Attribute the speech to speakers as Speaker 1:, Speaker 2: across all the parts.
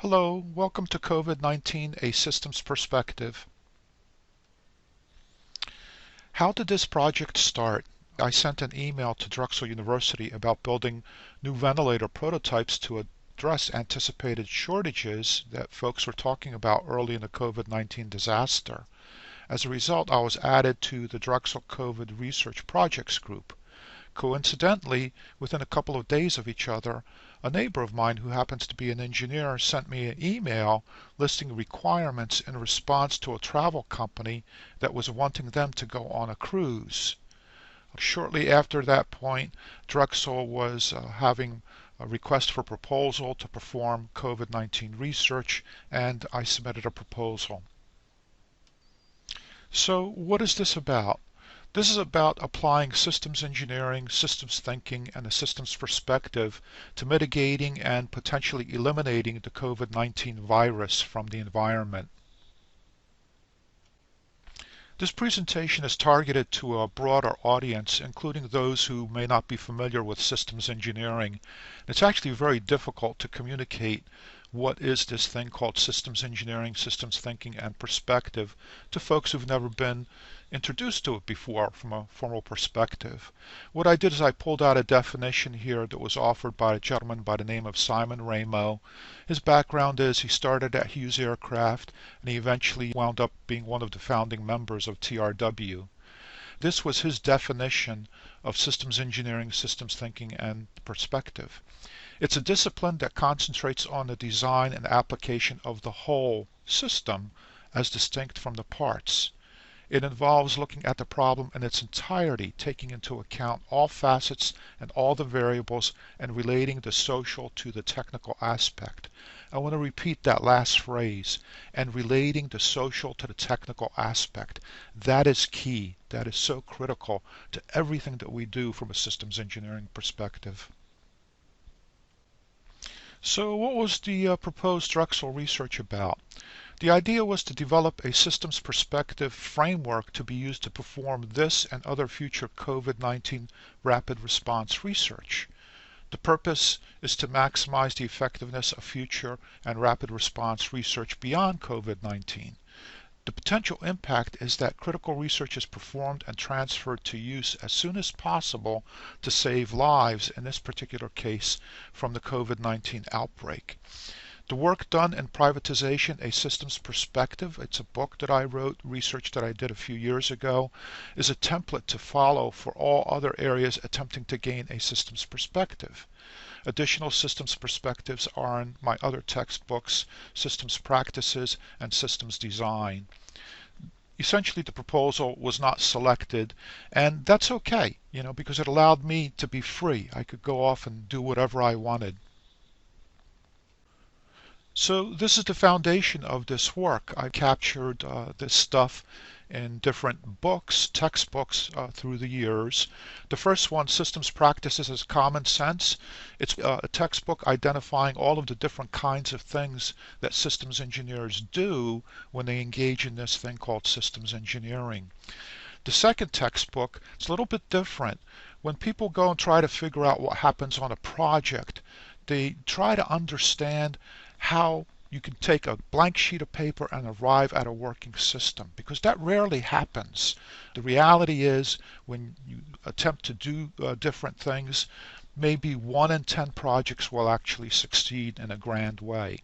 Speaker 1: Hello, welcome to COVID-19, a systems perspective. How did this project start? I sent an email to Drexel University about building new ventilator prototypes to address anticipated shortages that folks were talking about early in the COVID-19 disaster. As a result, I was added to the Drexel COVID Research Projects group. Coincidentally, within a couple of days of each other, a neighbor of mine who happens to be an engineer sent me an email listing requirements in response to a travel company that was wanting them to go on a cruise. Shortly after that point, Drexel was having a request for proposal to perform COVID-19 research, and I submitted a proposal. So what is this about? This is about applying systems engineering, systems thinking, and a systems perspective to mitigating and potentially eliminating the COVID-19 virus from the environment. This presentation is targeted to a broader audience, including those who may not be familiar with systems engineering. It's actually very difficult to communicate what is this thing called systems engineering, systems thinking, and perspective to folks who've never been introduced to it before from a formal perspective. What I did is I pulled out a definition here that was offered by a gentleman by the name of Simon Ramo. His background is he started at Hughes Aircraft and he eventually wound up being one of the founding members of TRW. This was his definition of systems engineering, systems thinking, and perspective. It's a discipline that concentrates on the design and application of the whole system as distinct from the parts. It involves looking at the problem in its entirety, taking into account all facets and all the variables and relating the social to the technical aspect. I want to repeat that last phrase, and relating the social to the technical aspect. That is key. That is so critical to everything that we do from a systems engineering perspective. So what was the proposed Drexel research about? The idea was to develop a systems perspective framework to be used to perform this and other future COVID-19 rapid response research. The purpose is to maximize the effectiveness of future and rapid response research beyond COVID-19. The potential impact is that critical research is performed and transferred to use as soon as possible to save lives, in this particular case, from the COVID-19 outbreak. The work done in Privatization, a Systems Perspective, it's a book that I wrote, research that I did a few years ago, is a template to follow for all other areas attempting to gain a systems perspective. Additional systems perspectives are in my other textbooks, Systems Practices and Systems Design. Essentially, the proposal was not selected, and that's okay, because it allowed me to be free. I could go off and do whatever I wanted. So this is the foundation of this work. I captured this stuff in different books, textbooks through the years. The first one, Systems Practices as Common Sense. It's a textbook identifying all of the different kinds of things that systems engineers do when they engage in this thing called systems engineering. The second textbook, it's a little bit different. When people go and try to figure out what happens on a project, they try to understand how you can take a blank sheet of paper and arrive at a working system, because that rarely happens. The reality is when you attempt to do different things, maybe 1 in 10 projects will actually succeed in a grand way.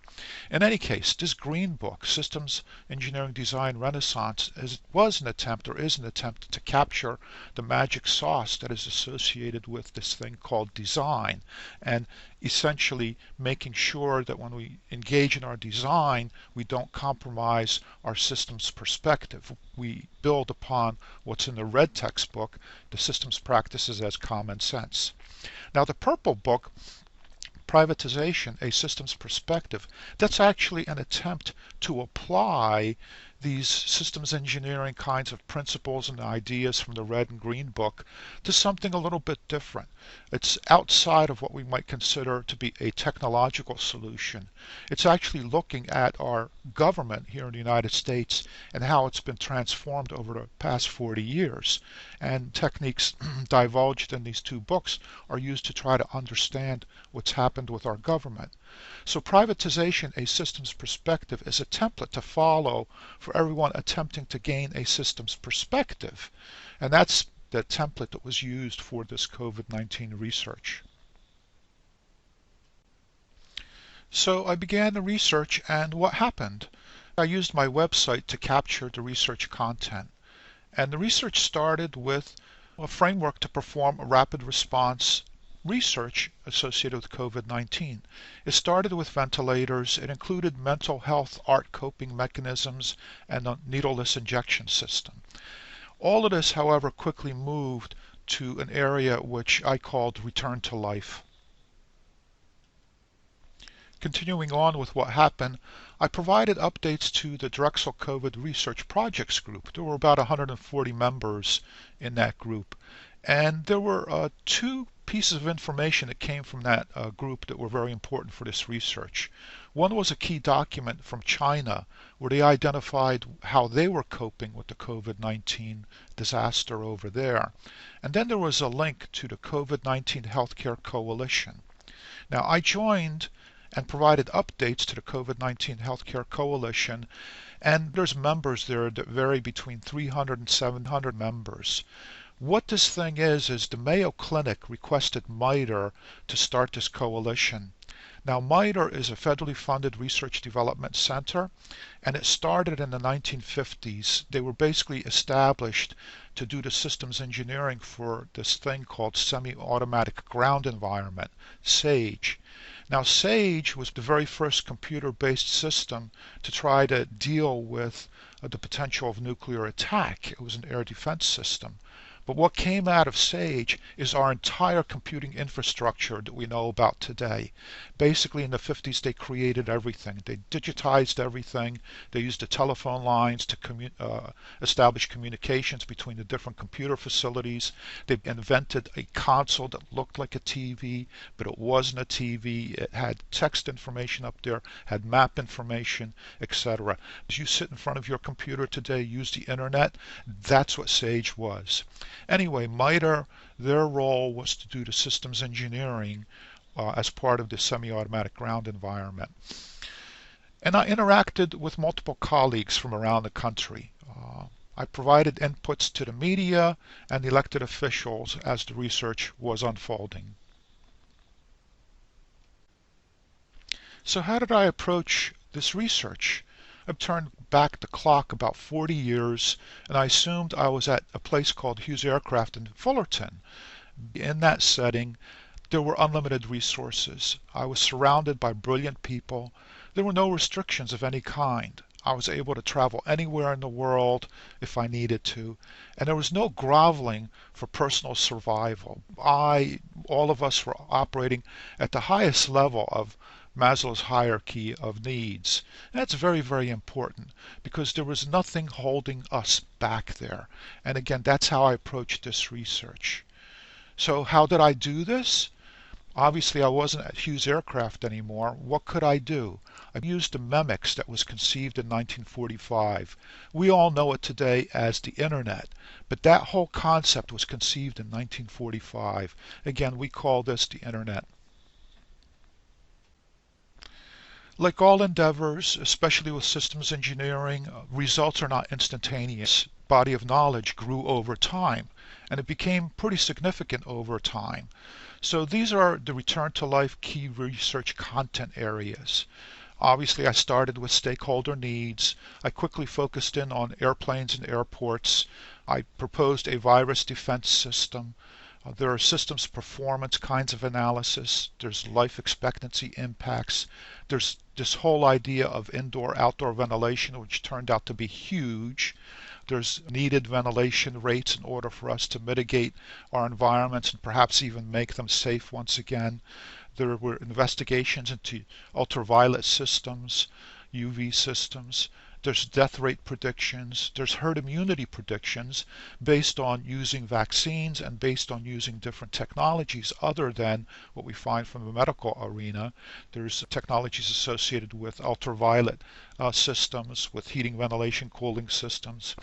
Speaker 1: In any case, this green book, Systems Engineering Design Renaissance, was an attempt, or is an attempt, to capture the magic sauce that is associated with this thing called design, and essentially making sure that when we engage in our design, we don't compromise our systems perspective. We build upon what's in the red textbook, the Systems Practices as Common Sense. Now the purple book, Privatization, a Systems Perspective, that's actually an attempt to apply these systems engineering kinds of principles and ideas from the red and green book to something a little bit different. It's outside of what we might consider to be a technological solution. It's actually looking at our government here in the United States and how it's been transformed over the past 40 years. And techniques divulged in these two books are used to try to understand what's happened with our government. So privatization, a systems perspective, is a template to follow for everyone attempting to gain a systems perspective. And that's the template that was used for this COVID-19 research. So I began the research, and what happened? I used my website to capture the research content. And the research started with a framework to perform a rapid response research associated with COVID-19. It started with ventilators. It included mental health ART coping mechanisms and a needleless injection system. All of this, however, quickly moved to an area which I called return to life. Continuing on with what happened, I provided updates to the Drexel COVID Research Projects group. There were about 140 members in that group. And there were two pieces of information that came from that group that were very important for this research. One was a key document from China where they identified how they were coping with the COVID-19 disaster over there. And then there was a link to the COVID-19 Healthcare Coalition. Now, I joined and provided updates to the COVID-19 Healthcare Coalition, and there's members there that vary between 300 and 700 members. What this thing is the Mayo Clinic requested MITRE to start this coalition. Now, MITRE is a federally funded research development center, and it started in the 1950s. They were basically established to do the systems engineering for this thing called semi-automatic ground environment, SAGE. Now, SAGE was the very first computer-based system to try to deal with the potential of nuclear attack. It was an air defense system. But what came out of SAGE is our entire computing infrastructure that we know about today. Basically, in the 50s, they created everything. They digitized everything. They used the telephone lines to establish communications between the different computer facilities. They invented a console that looked like a TV, but it wasn't a TV. It had text information up there, had map information, etc. As you sit in front of your computer today, use the internet, that's what SAGE was. Anyway, MITRE, their role was to do the systems engineering as part of the semi-automatic ground environment. And I interacted with multiple colleagues from around the country. I provided inputs to the media and elected officials as the research was unfolding. So how did I approach this research? I've turned back the clock about 40 years, and I assumed I was at a place called Hughes Aircraft in Fullerton. In that setting, there were unlimited resources. I was surrounded by brilliant people. There were no restrictions of any kind. I was able to travel anywhere in the world if I needed to, and there was no groveling for personal survival. All of us were operating at the highest level of Maslow's hierarchy of needs. And that's very, very important because there was nothing holding us back there. And again, that's how I approached this research. So how did I do this? Obviously, I wasn't at Hughes Aircraft anymore. What could I do? I used the MEMIX that was conceived in 1945. We all know it today as the Internet, but that whole concept was conceived in 1945. Again, we call this the Internet. Like all endeavors, especially with systems engineering, results are not instantaneous. Body of knowledge grew over time, and it became pretty significant over time. So these are the return to life key research content areas. Obviously, I started with stakeholder needs. I quickly focused in on airplanes and airports. I proposed a virus defense system. There are systems performance kinds of analysis. There's life expectancy impacts. There's this whole idea of indoor-outdoor ventilation, which turned out to be huge. There's needed ventilation rates in order for us to mitigate our environments and perhaps even make them safe once again. There were investigations into ultraviolet systems, UV systems. There's death rate predictions. There's herd immunity predictions based on using vaccines and based on using different technologies other than what we find from the medical arena. There's technologies associated with ultraviolet systems with heating, ventilation, cooling systems.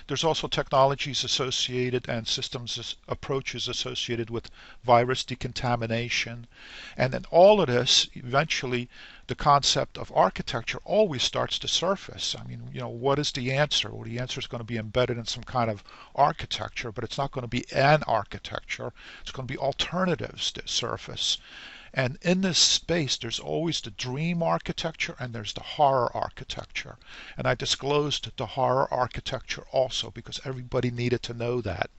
Speaker 1: There's also technologies associated and systems approaches associated with virus decontamination. And in all of this, eventually, the concept of architecture always starts to surface. I mean, what is the answer? Well, the answer is going to be embedded in some kind of architecture, but it's not going to be an architecture. It's going to be alternatives that surface. And in this space, there's always the dream architecture and there's the horror architecture. And I disclosed the horror architecture also because everybody needed to know that.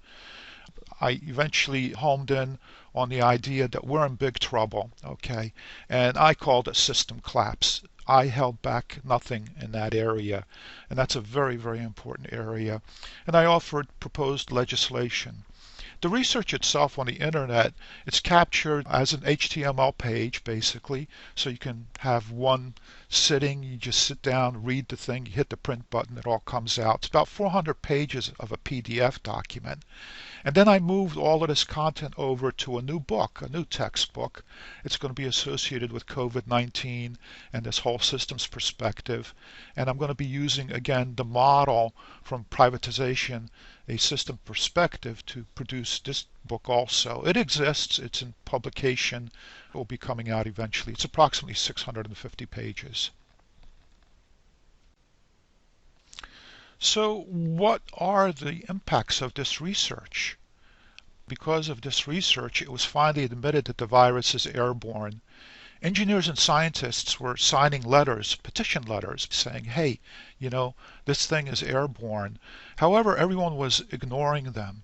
Speaker 1: I eventually homed in on the idea that we're in big trouble, okay? And I called it system collapse. I held back nothing in that area, and that's a very, very important area. And I offered proposed legislation. The research itself on the internet, it's captured as an HTML page basically, so you can have one sitting, you just sit down, read the thing, you hit the print button, it all comes out. It's about 400 pages of a PDF document. And then I moved all of this content over to a new book, a new textbook. It's going to be associated with COVID-19 and this whole systems perspective. And I'm going to be using, again, the model from privatization, a system perspective, to produce this book also. It exists. It's in publication. It will be coming out eventually. It's approximately 650 pages. So what are the impacts of this research? Because of this research, it was finally admitted that the virus is airborne. Engineers and scientists were signing letters, petition letters, saying, hey, this thing is airborne. However, everyone was ignoring them.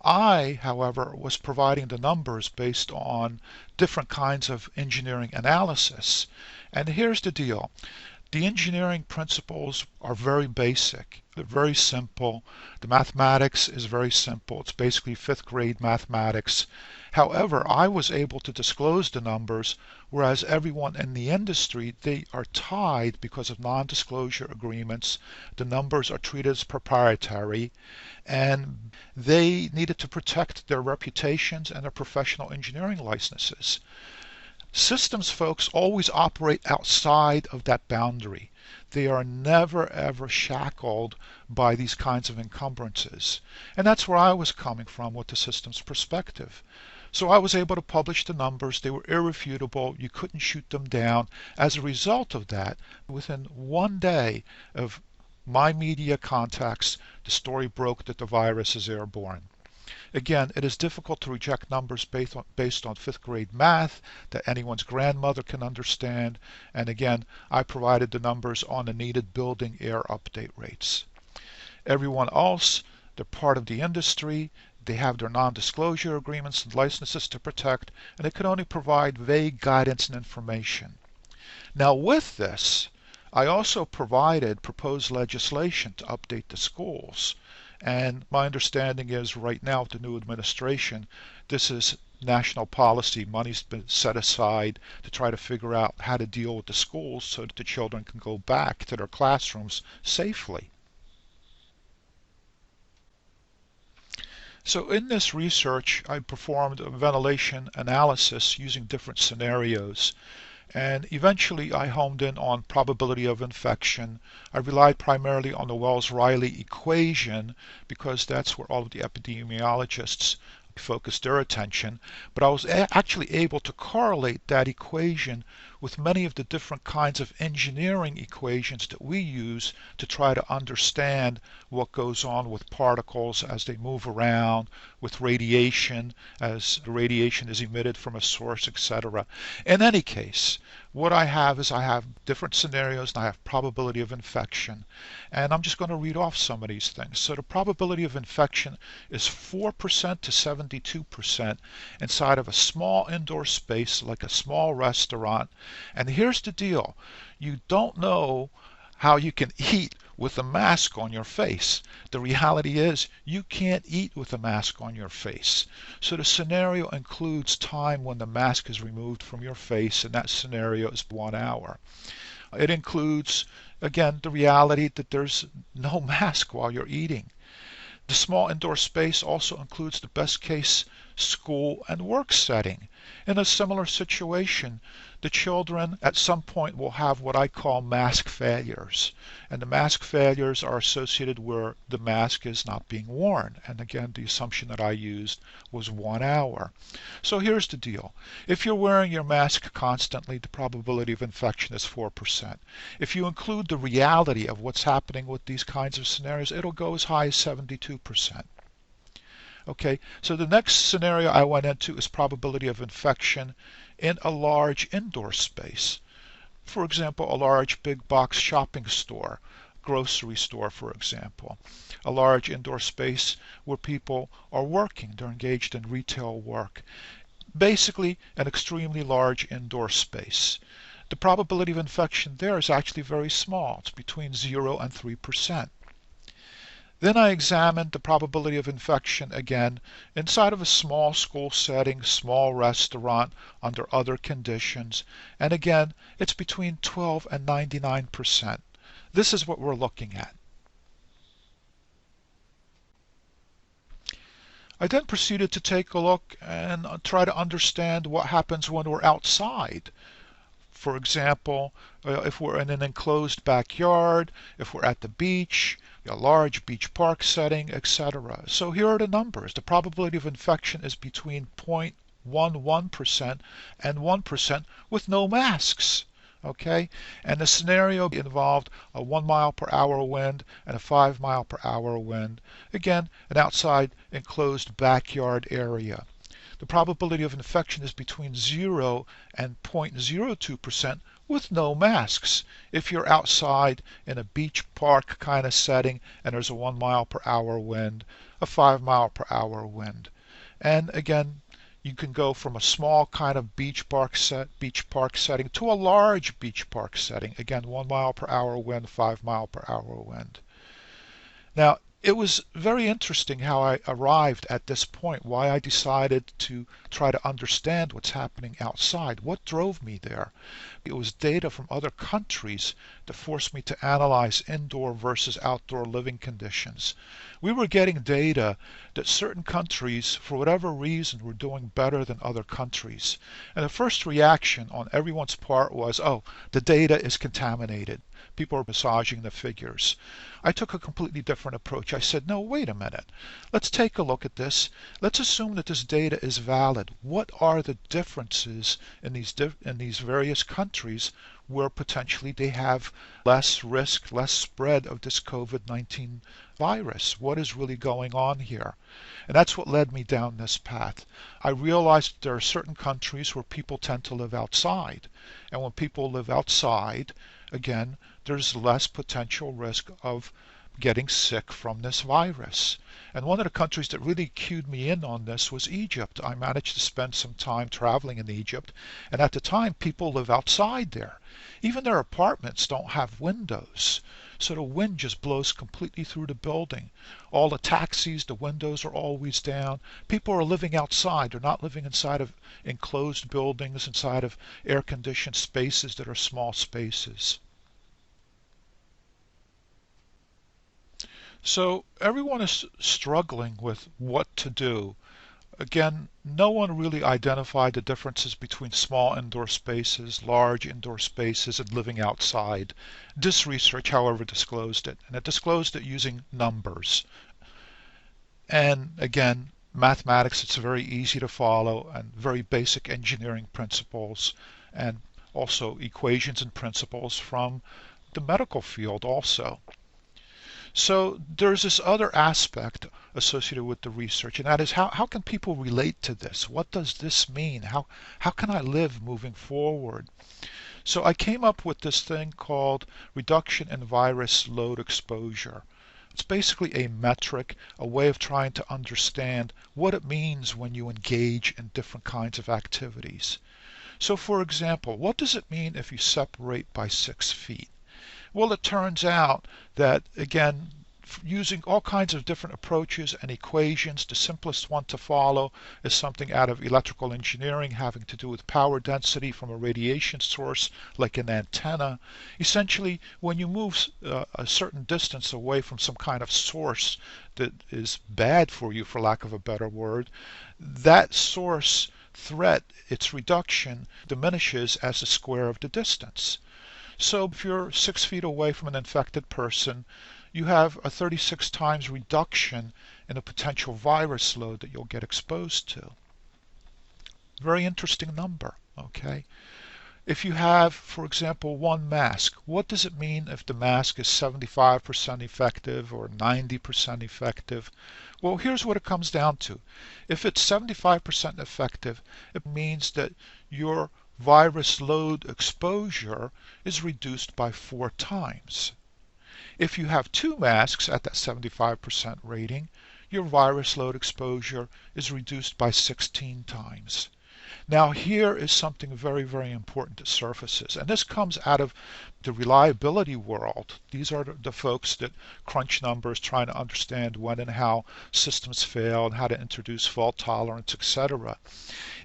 Speaker 1: I, however, was providing the numbers based on different kinds of engineering analysis. And here's the deal. The engineering principles are very basic. They're very simple. The mathematics is very simple. It's basically 5th grade mathematics. However, I was able to disclose the numbers, whereas everyone in the industry, they are tied because of non-disclosure agreements. The numbers are treated as proprietary, and they needed to protect their reputations and their professional engineering licenses. Systems folks always operate outside of that boundary. They are never ever shackled by these kinds of encumbrances. And that's where I was coming from with the systems perspective. So I was able to publish the numbers. They were irrefutable. You couldn't shoot them down. As a result of that, within one day of my media contacts, the story broke that the virus is airborne. Again, it is difficult to reject numbers based on 5th grade math that anyone's grandmother can understand. And again, I provided the numbers on the needed building air update rates. Everyone else, they're part of the industry. They have their non-disclosure agreements and licenses to protect, and they can only provide vague guidance and information. Now with this, I also provided proposed legislation to update the schools. And my understanding is right now with the new administration, this is national policy. Money's been set aside to try to figure out how to deal with the schools so that the children can go back to their classrooms safely. So in this research, I performed a ventilation analysis using different scenarios. And eventually I homed in on probability of infection. I relied primarily on the Wells-Riley equation because that's where all of the epidemiologists focused their attention. But I was actually able to correlate that equation with many of the different kinds of engineering equations that we use to try to understand what goes on with particles as they move around, with radiation as the radiation is emitted from a source, etc. In any case, what I have is I have different scenarios and I have probability of infection. And I'm just going to read off some of these things. So the probability of infection is 4% to 72% inside of a small indoor space like a small restaurant. And here's the deal. You don't know how you can eat with a mask on your face. The reality is you can't eat with a mask on your face. So the scenario includes time when the mask is removed from your face, and that scenario is 1 hour. It includes, again, the reality that there's no mask while you're eating. The small indoor space also includes the best case school and work setting. In a similar situation, the children at some point will have what I call mask failures. And the mask failures are associated where the mask is not being worn. And again, the assumption that I used was 1 hour. So here's the deal. If you're wearing your mask constantly, the probability of infection is 4%. If you include the reality of what's happening with these kinds of scenarios, it'll go as high as 72%. Okay, so the next scenario I went into is probability of infection in a large indoor space. For example, a large big box shopping store, grocery store, for example. A large indoor space where people are working, they're engaged in retail work. Basically, an extremely large indoor space. The probability of infection there is actually very small. It's between 0 and 3%. Then I examined the probability of infection again inside of a small school setting, small restaurant, under other conditions. And again, it's between 12 and 99%. This is what we're looking at. I then proceeded to take a look and try to understand what happens when we're outside. For example, if we're in an enclosed backyard, if we're at the beach, a large beach park setting, etc. So here are the numbers. The probability of infection is between 0.11% and 1% with no masks. Okay, and the scenario involved a 1 mile per hour wind and a 5 mile per hour wind. Again, an outside enclosed backyard area. The probability of infection is between 0 and 0.02% with no masks. If you're outside in a beach park kind of setting and there's a 1 mile per hour wind, a 5 mile per hour wind. And again, you can go from a small kind of beach park setting to a large beach park setting. Again, 1 mile per hour wind, 5 mile per hour wind. Now, it was very interesting how I arrived at this point, why I decided to try to understand what's happening outside. What drove me there? It was data from other countries that forced me to analyze indoor versus outdoor living conditions. We were getting data that certain countries, for whatever reason, were doing better than other countries. And the first reaction on everyone's part was, oh, the data is contaminated. People are massaging the figures. I took a completely different approach. I said, no, wait a minute. Let's take a look at this. Let's assume that this data is valid. What are the differences in these various countries where potentially they have less risk, less spread of this COVID-19 virus? What is really going on here? And that's what led me down this path. I realized there are certain countries where people tend to live outside. And when people live outside, again, there's less potential risk of getting sick from this virus. And one of the countries that really cued me in on this was Egypt. I managed to spend some time traveling in Egypt, and at the time people live outside there. Even their apartments don't have windows, so the wind just blows completely through the building. All the taxis, the windows are always down. People are living outside. They're not living inside of enclosed buildings, inside of air-conditioned spaces that are small spaces. So everyone is struggling with what to do. Again, no one really identified the differences between small indoor spaces, large indoor spaces, and living outside. This research, however, disclosed it, and it disclosed it using numbers. And again, mathematics, it's very easy to follow, and very basic engineering principles, and also equations and principles from the medical field also. So there's this other aspect associated with the research, and that is how can people relate to this? What does this mean? How can I live moving forward? So I came up with this thing called reduction in virus load exposure. It's basically a metric, a way of trying to understand what it means when you engage in different kinds of activities. So for example, what does it mean if you separate by 6 feet? Well, it turns out that, again, using all kinds of different approaches and equations, the simplest one to follow is something out of electrical engineering having to do with power density from a radiation source like an antenna. Essentially, when you move a certain distance away from some kind of source that is bad for you, for lack of a better word, that source threat, its reduction, diminishes as the square of the distance. So if you're 6 feet away from an infected person, you have a 36 times reduction in a potential virus load that you'll get exposed to. Very interesting number, okay? If you have, for example, one mask, what does it mean if the mask is 75% effective or 90% effective? Well, here's what it comes down to. If it's 75% effective, it means that your virus load exposure is reduced by 4 times. If you have two masks at that 75% rating, your virus load exposure is reduced by 16 times. Now here is something very, very important that surfaces, and this comes out of the reliability world. These are the folks that crunch numbers, trying to understand when and how systems fail and how to introduce fault tolerance, etc.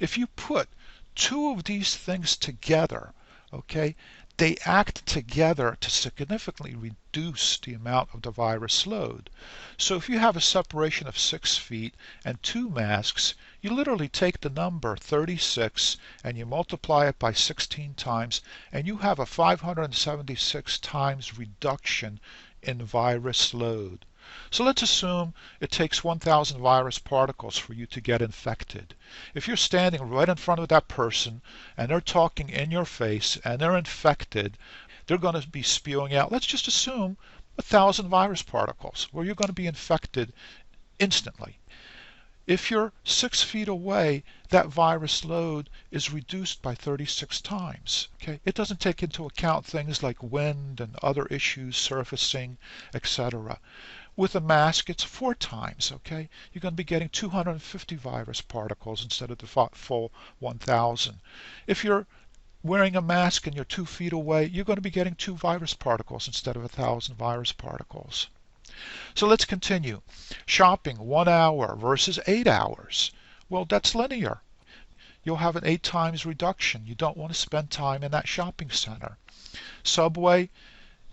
Speaker 1: If you put two of these things together, okay, they act together to significantly reduce the amount of the virus load. So if you have a separation of 6 feet and two masks, you literally take the number 36 and you multiply it by 16 times, and you have a 576 times reduction in virus load. So let's assume it takes 1,000 virus particles for you to get infected. If you're standing right in front of that person and they're talking in your face and they're infected, they're going to be spewing out, let's just assume, 1,000 virus particles where you're going to be infected instantly. If you're 6 feet away, that virus load is reduced by 36 times. Okay? It doesn't take into account things like wind and other issues surfacing, etc. With a mask, it's 4 times. Okay? You're going to be getting 250 virus particles instead of the full 1,000. If you're wearing a mask and you're 2 feet away, you're going to be getting 2 virus particles instead of 1,000 virus particles. So let's continue. Shopping 1 hour versus 8 hours. Well, that's linear. You'll have an 8 times reduction. You don't want to spend time in that shopping center. Subway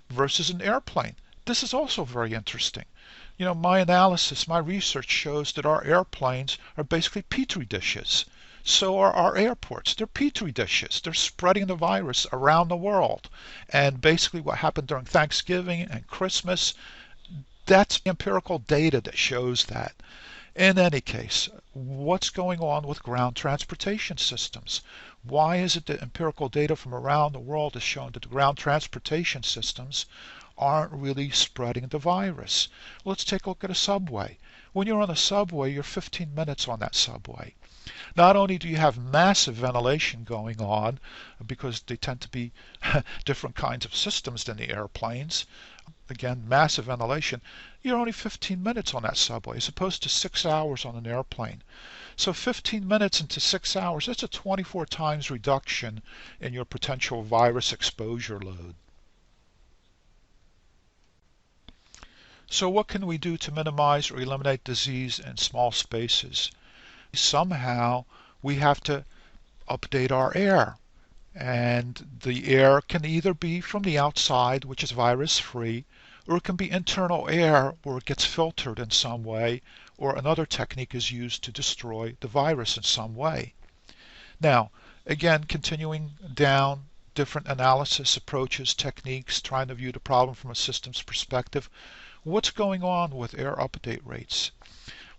Speaker 1: versus an airplane. This is also very interesting. You know, my analysis, my research shows that our airplanes are basically petri dishes. So are our airports. They're petri dishes. They're spreading the virus around the world. And basically what happened during Thanksgiving and Christmas, that's empirical data that shows that. In any case, what's going on with ground transportation systems? Why is it that empirical data from around the world has shown that the ground transportation systems aren't really spreading the virus? Let's take a look at a subway. When you're on a subway, you're 15 minutes on that subway. Not only do you have massive ventilation going on, because they tend to be different kinds of systems than the airplanes, again, massive ventilation, you're only 15 minutes on that subway as opposed to 6 hours on an airplane. So 15 minutes into 6 hours, that's a 24 times reduction in your potential virus exposure load. So what can we do to minimize or eliminate disease in small spaces? Somehow we have to update our air. And the air can either be from the outside, which is virus-free, or it can be internal air where it gets filtered in some way, or another technique is used to destroy the virus in some way. Now, again, continuing down different analysis approaches, techniques, trying to view the problem from a systems perspective, what's going on with air update rates?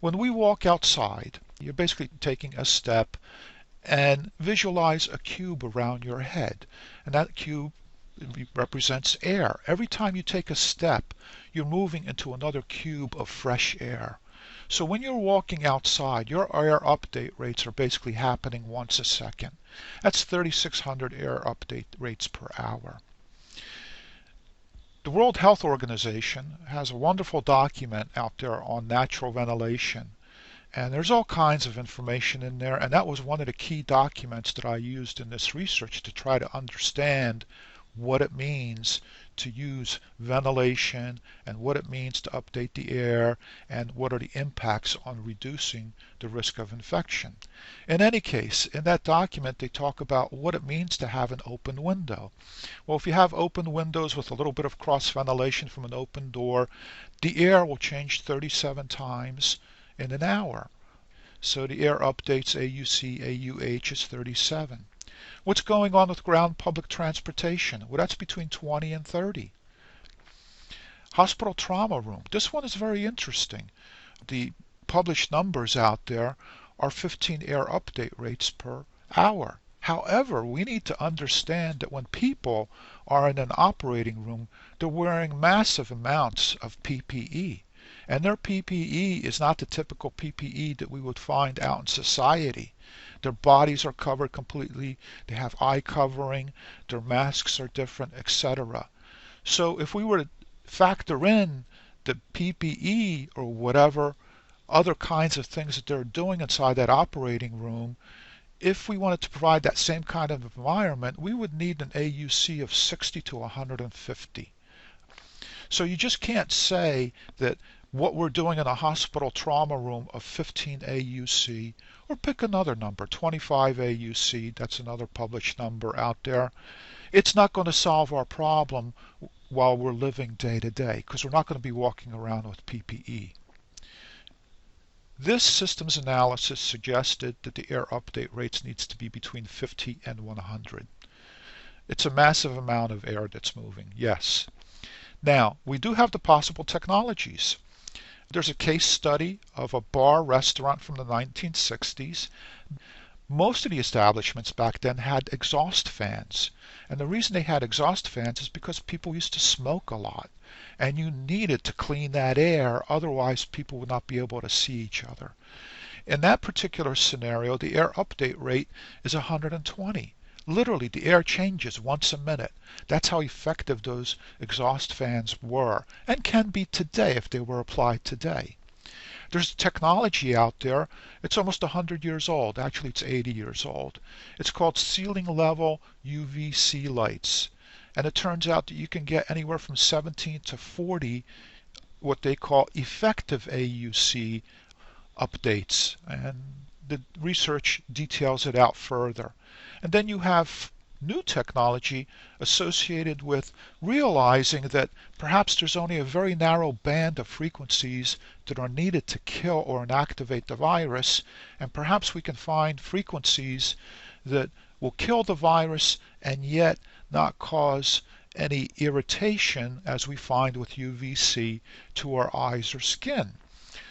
Speaker 1: When we walk outside, you're basically taking a step and visualize a cube around your head, and that cube represents air. Every time you take a step, you're moving into another cube of fresh air. So when you're walking outside, your air update rates are basically happening once a second. That's 3,600 air update rates per hour. The World Health Organization has a wonderful document out there on natural ventilation. And there's all kinds of information in there, and that was one of the key documents that I used in this research to try to understand what it means to use ventilation and what it means to update the air and what are the impacts on reducing the risk of infection. In any case, in that document they talk about what it means to have an open window. Well, if you have open windows with a little bit of cross ventilation from an open door, the air will change 37 times in an hour. So the air updates AUC, AUH is 37. What's going on with ground public transportation? Well, that's between 20 and 30. Hospital trauma room. This one is very interesting. The published numbers out there are 15 air update rates per hour. However, we need to understand that when people are in an operating room, they're wearing massive amounts of PPE. And their PPE is not the typical PPE that we would find out in society. Their bodies are covered completely, they have eye covering, their masks are different, etc. So if we were to factor in the PPE or whatever other kinds of things that they're doing inside that operating room, if we wanted to provide that same kind of environment, we would need an AUC of 60 to 150. So you just can't say that what we're doing in a hospital trauma room of 15 AUC, or pick another number, 25 AUC, that's another published number out there, it's not going to solve our problem while we're living day to day, because we're not going to be walking around with PPE. This systems analysis suggested that the air update rates needs to be between 50 and 100. It's a massive amount of air that's moving, yes. Now, we do have the possible technologies. There's a case study of a bar restaurant from the 1960s. Most of the establishments back then had exhaust fans. And the reason they had exhaust fans is because people used to smoke a lot. And you needed to clean that air, otherwise people would not be able to see each other. In that particular scenario, the air update rate is 120. Literally, the air changes once a minute. That's how effective those exhaust fans were, and can be today if they were applied today. There's technology out there. It's almost 100 years old. Actually, it's 80 years old. It's called ceiling level UVC lights. And it turns out that you can get anywhere from 17 to 40 what they call effective AUC updates. And the research details it out further. And then you have new technology associated with realizing that perhaps there's only a very narrow band of frequencies that are needed to kill or inactivate the virus, and perhaps we can find frequencies that will kill the virus and yet not cause any irritation, as we find with UVC, to our eyes or skin.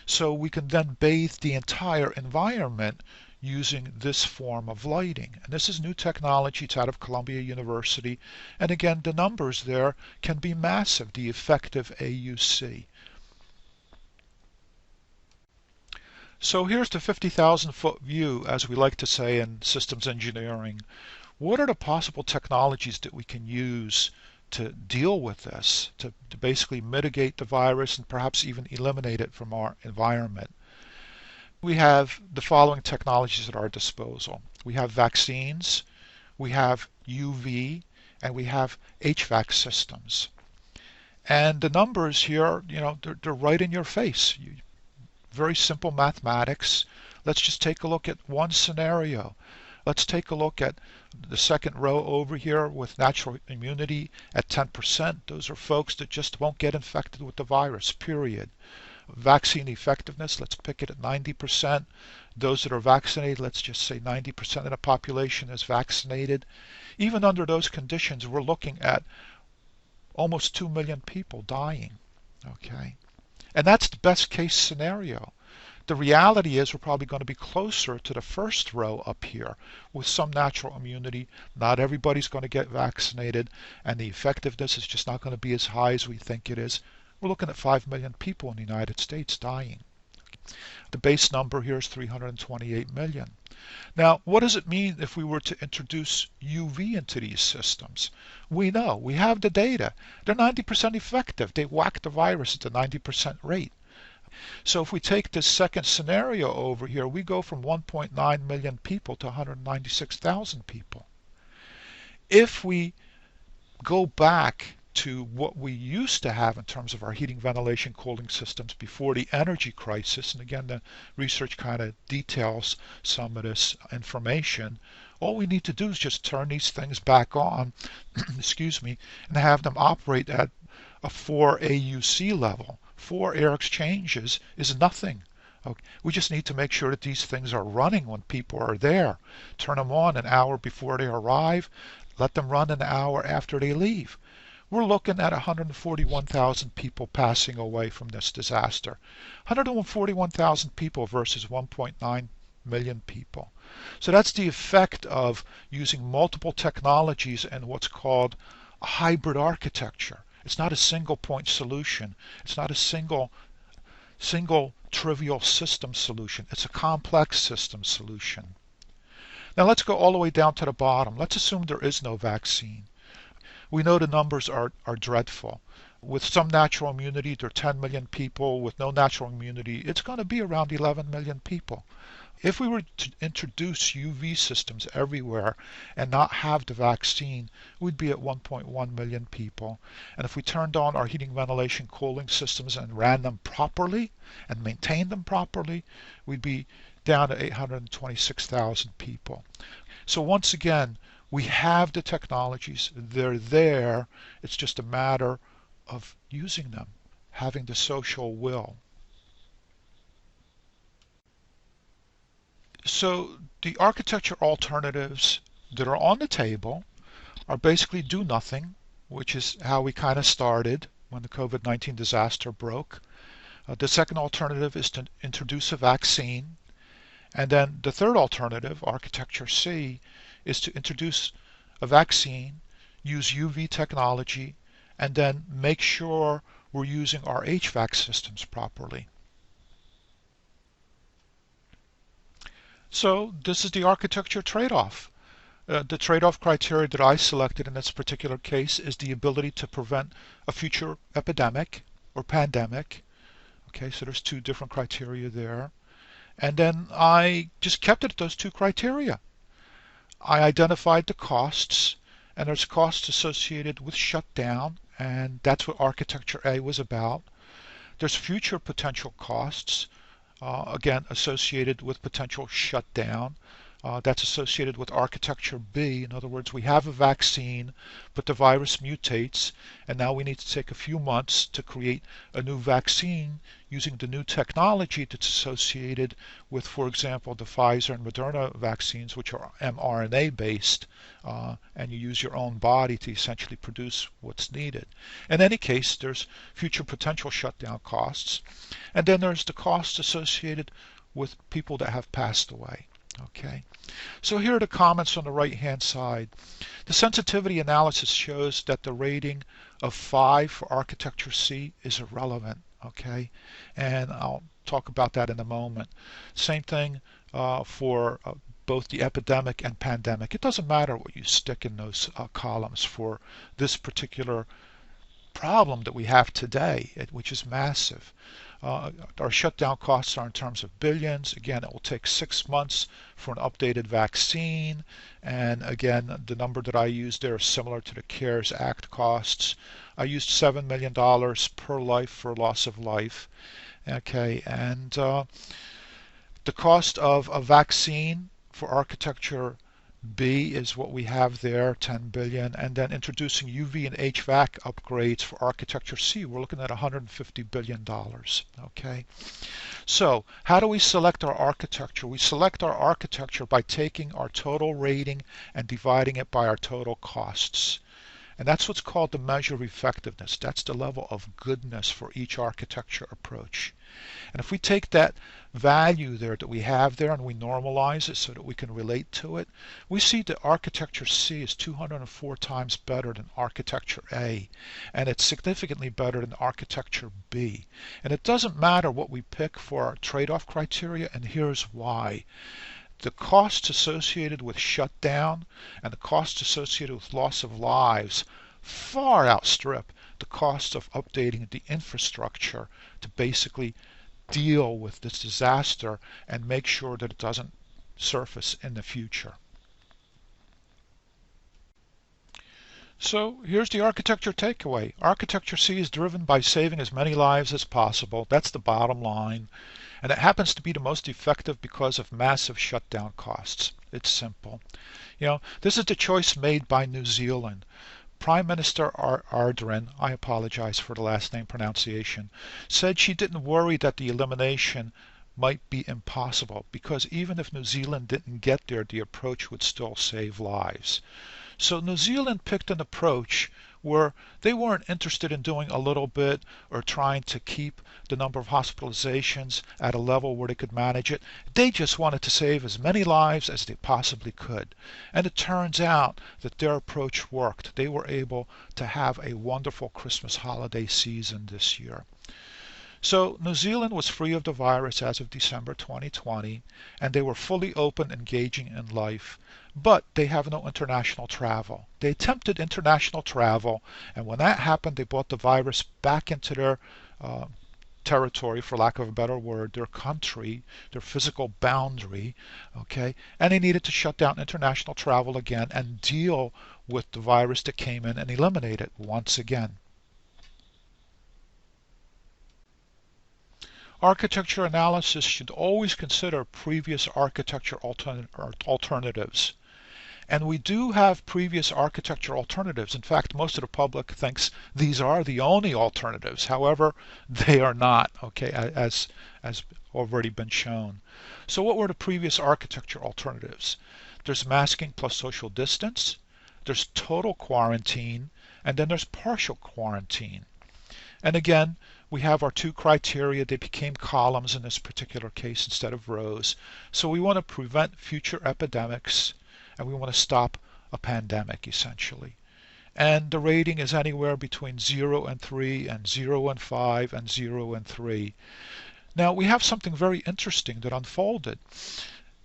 Speaker 1: So we can then bathe the entire environment using this form of lighting. And this is new technology. It's out of Columbia University. And again, the numbers there can be massive, the effective AUC. So here's the 50,000 foot view, as we like to say in systems engineering. What are the possible technologies that we can use to deal with this, to basically mitigate the virus and perhaps even eliminate it from our environment? We have the following technologies at our disposal. We have vaccines, we have UV, and we have HVAC systems. And the numbers here, they're right in your face. Very simple mathematics. Let's just take a look at one scenario. Let's take a look at the second row over here with natural immunity at 10%. Those are folks that just won't get infected with the virus, period. Vaccine effectiveness, let's pick it at 90%. Those that are vaccinated, let's just say 90% of the population is vaccinated. Even under those conditions, we're looking at almost 2 million people dying. Okay, and that's the best case scenario. The reality is we're probably going to be closer to the first row up here with some natural immunity. Not everybody's going to get vaccinated, and the effectiveness is just not going to be as high as we think it is. We're looking at 5 million people in the United States dying. The base number here is 328 million. Now, what does it mean if we were to introduce UV into these systems? We know, we have the data. They're 90% effective. They whack the virus at the 90% rate. So if we take this second scenario over here, we go from 1.9 million people to 196,000 people. If we go back to what we used to have in terms of our heating, ventilation, cooling systems before the energy crisis, and again the research kind of details some of this information, all we need to do is just turn these things back on excuse me, and have them operate at a 4 AUC level. 4 air exchanges is nothing. Okay. We just need to make sure that these things are running when people are there. Turn them on an hour before they arrive. Let them run an hour after they leave. We're looking at 141,000 people passing away from this disaster. 141,000 people versus 1.9 million people. So that's the effect of using multiple technologies and what's called a hybrid architecture. It's not a single point solution. It's not a single trivial system solution. It's a complex system solution. Now let's go all the way down to the bottom. Let's assume there is no vaccine. We know the numbers are dreadful. With some natural immunity, there are 10 million people. With no natural immunity, it's going to be around 11 million people. If we were to introduce UV systems everywhere and not have the vaccine, we'd be at 1.1 million people. And if we turned on our heating, ventilation, cooling systems and ran them properly and maintained them properly, we'd be down to 826,000 people. So once again, we have the technologies, they're there, it's just a matter of using them, having the social will. So the architecture alternatives that are on the table are basically do nothing, which is how we kind of started when the COVID-19 disaster broke. The second alternative is to introduce a vaccine. And then the third alternative, architecture C, is to introduce a vaccine, use UV technology, and then make sure we're using our HVAC systems properly. So this is the architecture trade-off. The trade-off criteria that I selected in this particular case is the ability to prevent a future epidemic or pandemic. Okay, so there's two different criteria there. And then I just kept it at those two criteria. I identified the costs, and there's costs associated with shutdown, and that's what architecture A was about. There's future potential costs, again, associated with potential shutdown. That's associated with architecture B. In other words, we have a vaccine, but the virus mutates, and now we need to take a few months to create a new vaccine using the new technology that's associated with, for example, the Pfizer and Moderna vaccines, which are mRNA based, and you use your own body to essentially produce what's needed. In any case, there's future potential shutdown costs, and then there's the costs associated with people that have passed away. Okay, so here are the comments on the right hand side. The sensitivity analysis shows that the rating of 5 for architecture C is irrelevant. Okay, and I'll talk about that in a moment. Same thing for both the epidemic and pandemic. It doesn't matter what you stick in those columns for this particular problem that we have today, which is massive. Our shutdown costs are in terms of billions. Again, it will take 6 months for an updated vaccine. And again, the number that I used there is similar to the CARES Act costs. I used $7 million per life for loss of life. Okay, and the cost of a vaccine for architecture B is what we have there, 10 billion, and then introducing UV and HVAC upgrades for architecture C, we're looking at $150 billion. Okay, so how do we select our architecture? We select our architecture by taking our total rating and dividing it by our total costs. And that's what's called the measure of effectiveness. That's the level of goodness for each architecture approach. And if we take that value there that we have there and we normalize it so that we can relate to it, we see that architecture C is 204 times better than architecture A, and it's significantly better than architecture B. And it doesn't matter what we pick for our trade-off criteria, and here's why. The costs associated with shutdown and the costs associated with loss of lives far outstrip the cost of updating the infrastructure to basically deal with this disaster and make sure that it doesn't surface in the future. So here's the architecture takeaway. Architecture C is driven by saving as many lives as possible. That's the bottom line. And it happens to be the most effective because of massive shutdown costs. It's simple. You know, this is the choice made by New Zealand. Prime Minister Ardern, I apologize for the last name pronunciation, said she didn't worry that the elimination might be impossible, because even if New Zealand didn't get there, the approach would still save lives. So New Zealand picked an approach where they weren't interested in doing a little bit or trying to keep the number of hospitalizations at a level where they could manage it. They just wanted to save as many lives as they possibly could. And it turns out that their approach worked. They were able to have a wonderful Christmas holiday season this year. So New Zealand was free of the virus as of December 2020, and they were fully open, engaging in life, but they have no international travel. They attempted international travel, and when that happened, they brought the virus back into their territory, for lack of a better word, their country, their physical boundary, okay, and they needed to shut down international travel again and deal with the virus that came in and eliminate it once again. Architecture analysis should always consider previous architecture alternatives. And we do have previous architecture alternatives. In fact, most of the public thinks these are the only alternatives. However, they are not, okay, as already been shown. So what were the previous architecture alternatives? There's masking plus social distance, there's total quarantine, and then there's partial quarantine. And again, we have our two criteria. They became columns in this particular case instead of rows. So we want to prevent future epidemics, and we want to stop a pandemic, essentially. And the rating is anywhere between 0 and 3, and 0 and 5, and 0 and 3. Now, we have something very interesting that unfolded.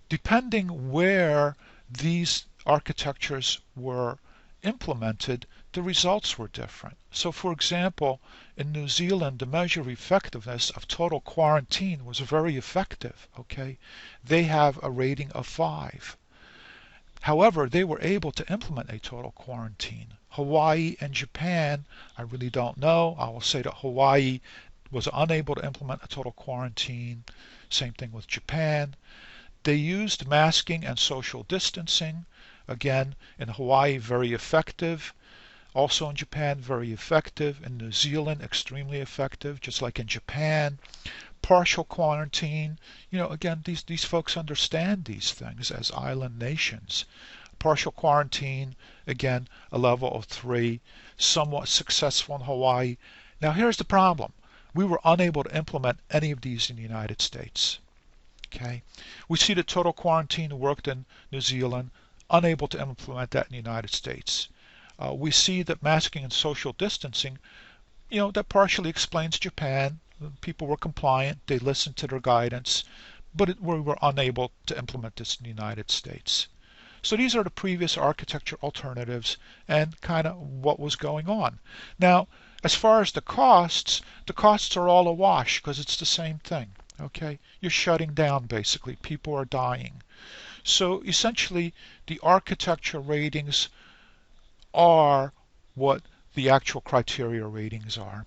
Speaker 1: Depending where these architectures were implemented, the results were different. So for example, in New Zealand, the measure of effectiveness of total quarantine was very effective, okay? They have a rating of 5. However, they were able to implement a total quarantine. Hawaii and Japan, I really don't know. I will say that Hawaii was unable to implement a total quarantine. Same thing with Japan. They used masking and social distancing. Again, in Hawaii, very effective. Also in Japan, very effective. In New Zealand, extremely effective, just like in Japan. Partial quarantine, again, these folks understand these things as island nations. Partial quarantine, again, a level of 3, somewhat successful in Hawaii. Now here's the problem. We were unable to implement any of these in the United States. Okay, we see that total quarantine worked in New Zealand, unable to implement that in the United States. We see that masking and social distancing, that partially explains Japan. People were compliant, they listened to their guidance, but we were unable to implement this in the United States. So these are the previous architecture alternatives and kind of what was going on. Now, as far as the costs are all a wash because it's the same thing. Okay, you're shutting down basically. People are dying. So essentially, the architecture ratings are what the actual criteria ratings are.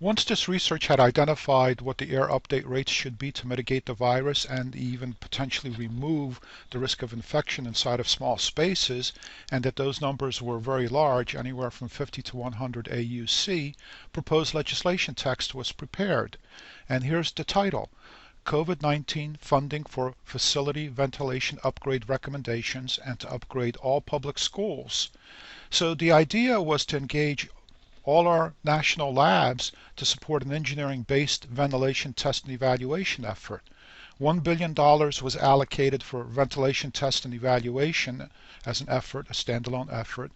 Speaker 1: Once this research had identified what the air update rates should be to mitigate the virus and even potentially remove the risk of infection inside of small spaces, and that those numbers were very large, anywhere from 50 to 100 AUC, proposed legislation text was prepared. And here's the title: COVID-19 Funding for Facility Ventilation Upgrade Recommendations and to Upgrade All Public Schools. So the idea was to engage all our national labs to support an engineering-based ventilation test and evaluation effort. $1 billion was allocated for ventilation test and evaluation as an effort, a standalone effort.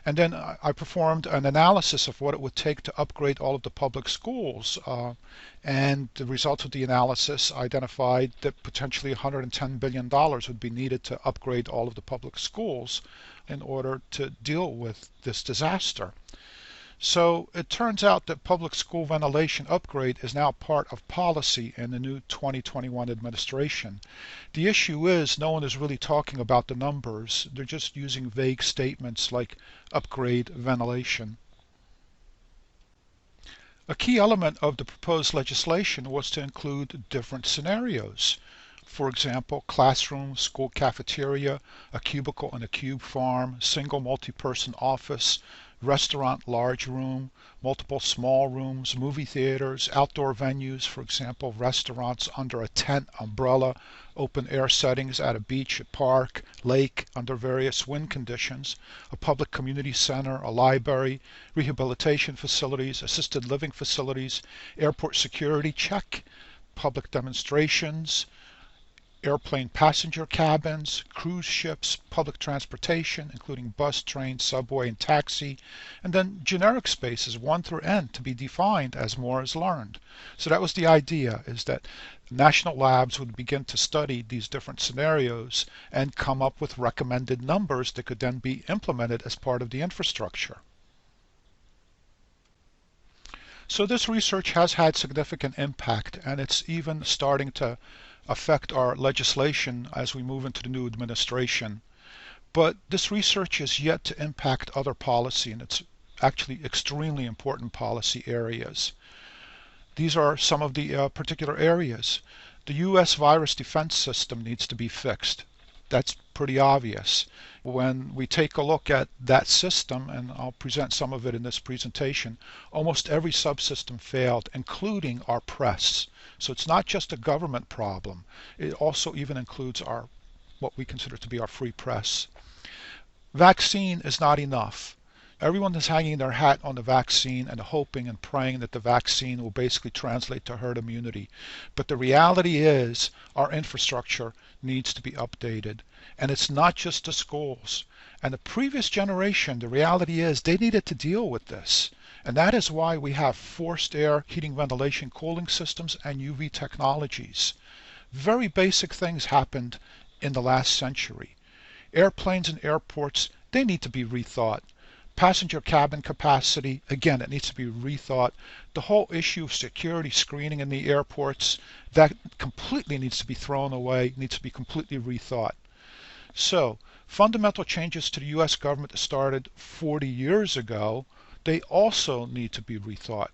Speaker 1: And then I performed an analysis of what it would take to upgrade all of the public schools. And the results of the analysis identified that potentially $110 billion would be needed to upgrade all of the public schools in order to deal with this disaster. So it turns out that public school ventilation upgrade is now part of policy in the new 2021 administration. The issue is no one is really talking about the numbers. They're just using vague statements like upgrade ventilation. A key element of the proposed legislation was to include different scenarios. For example, classroom, school cafeteria, a cubicle in a cube farm, single multi-person office, restaurant large room, multiple small rooms, movie theaters, outdoor venues, for example, restaurants under a tent umbrella, open air settings at a beach, a park, lake, under various wind conditions, a public community center, a library, rehabilitation facilities, assisted living facilities, airport security check, public demonstrations, airplane passenger cabins, cruise ships, public transportation, including bus, train, subway, and taxi, and then generic spaces 1 through N to be defined as more is learned. So that was the idea, is that national labs would begin to study these different scenarios and come up with recommended numbers that could then be implemented as part of the infrastructure. So this research has had significant impact, and it's even starting to affect our legislation as we move into the new administration. But this research is yet to impact other policy, and it's actually extremely important policy areas. These are some of the particular areas. The U.S. virus defense system needs to be fixed. That's pretty obvious. When we take a look at that system, and I'll present some of it in this presentation, almost every subsystem failed, including our press. So it's not just a government problem. It also even includes our, what we consider to be our free press. Vaccine is not enough. Everyone is hanging their hat on the vaccine and hoping and praying that the vaccine will basically translate to herd immunity. But the reality is our infrastructure needs to be updated. And it's not just the schools. And the previous generation, the reality is they needed to deal with this. And that is why we have forced air, heating, ventilation, cooling systems, and UV technologies. Very basic things happened in the last century. Airplanes and airports, they need to be rethought. Passenger cabin capacity, again, it needs to be rethought. The whole issue of security screening in the airports, that completely needs to be thrown away, needs to be completely rethought. So, fundamental changes to the U.S. government that started 40 years ago, they also need to be rethought.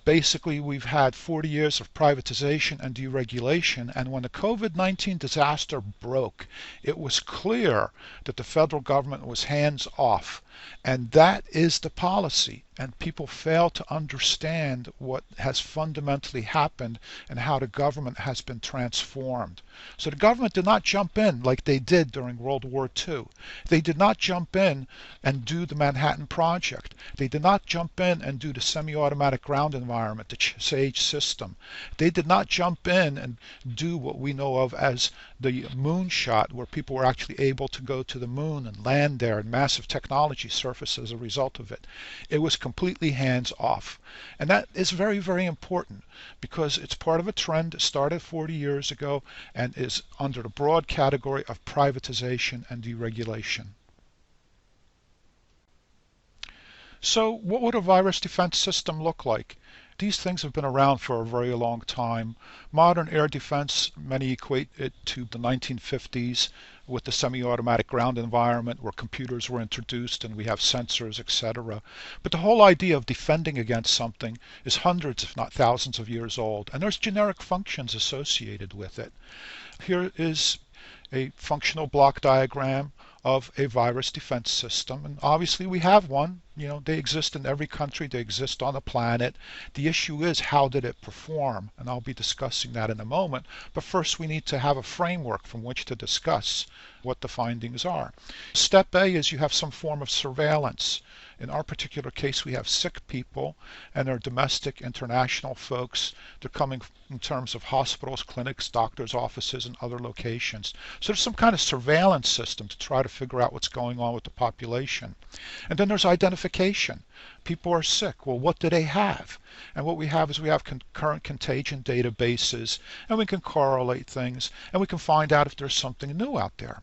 Speaker 1: Basically, we've had 40 years of privatization and deregulation, and when the COVID-19 disaster broke, it was clear that the federal government was hands off. And that is the policy, and people fail to understand what has fundamentally happened and how the government has been transformed. So the government did not jump in like they did during World War II. They did not jump in and do the Manhattan Project. They did not jump in and do the semi-automatic ground environment, the SAGE system. They did not jump in and do what we know of as the moonshot, where people were actually able to go to the moon and land there, and massive technology surface as a result of it. It was completely hands off. And that is very, very important, because it's part of a trend that started 40 years ago and is under the broad category of privatization and deregulation. So what would a virus defense system look like? These things have been around for a very long time. Modern air defense, many equate it to the 1950s with the semi-automatic ground environment where computers were introduced and we have sensors, etc. But the whole idea of defending against something is hundreds, if not thousands of years old, and there's generic functions associated with it. Here is a functional block diagram of a virus defense system, and obviously we have one. You know, they exist in every country, they exist on the planet. The issue is, how did it perform? And I'll be discussing that in a moment. But first we need to have a framework from which to discuss what the findings are. Step A is you have some form of surveillance. In our particular case, we have sick people, and they're domestic, international folks. They're coming in terms of hospitals, clinics, doctors' offices, and other locations. So there's some kind of surveillance system to try to figure out what's going on with the population. And then there's identification. People are sick. Well, what do they have? And what we have is we have concurrent contagion databases, and we can correlate things, and we can find out if there's something new out there.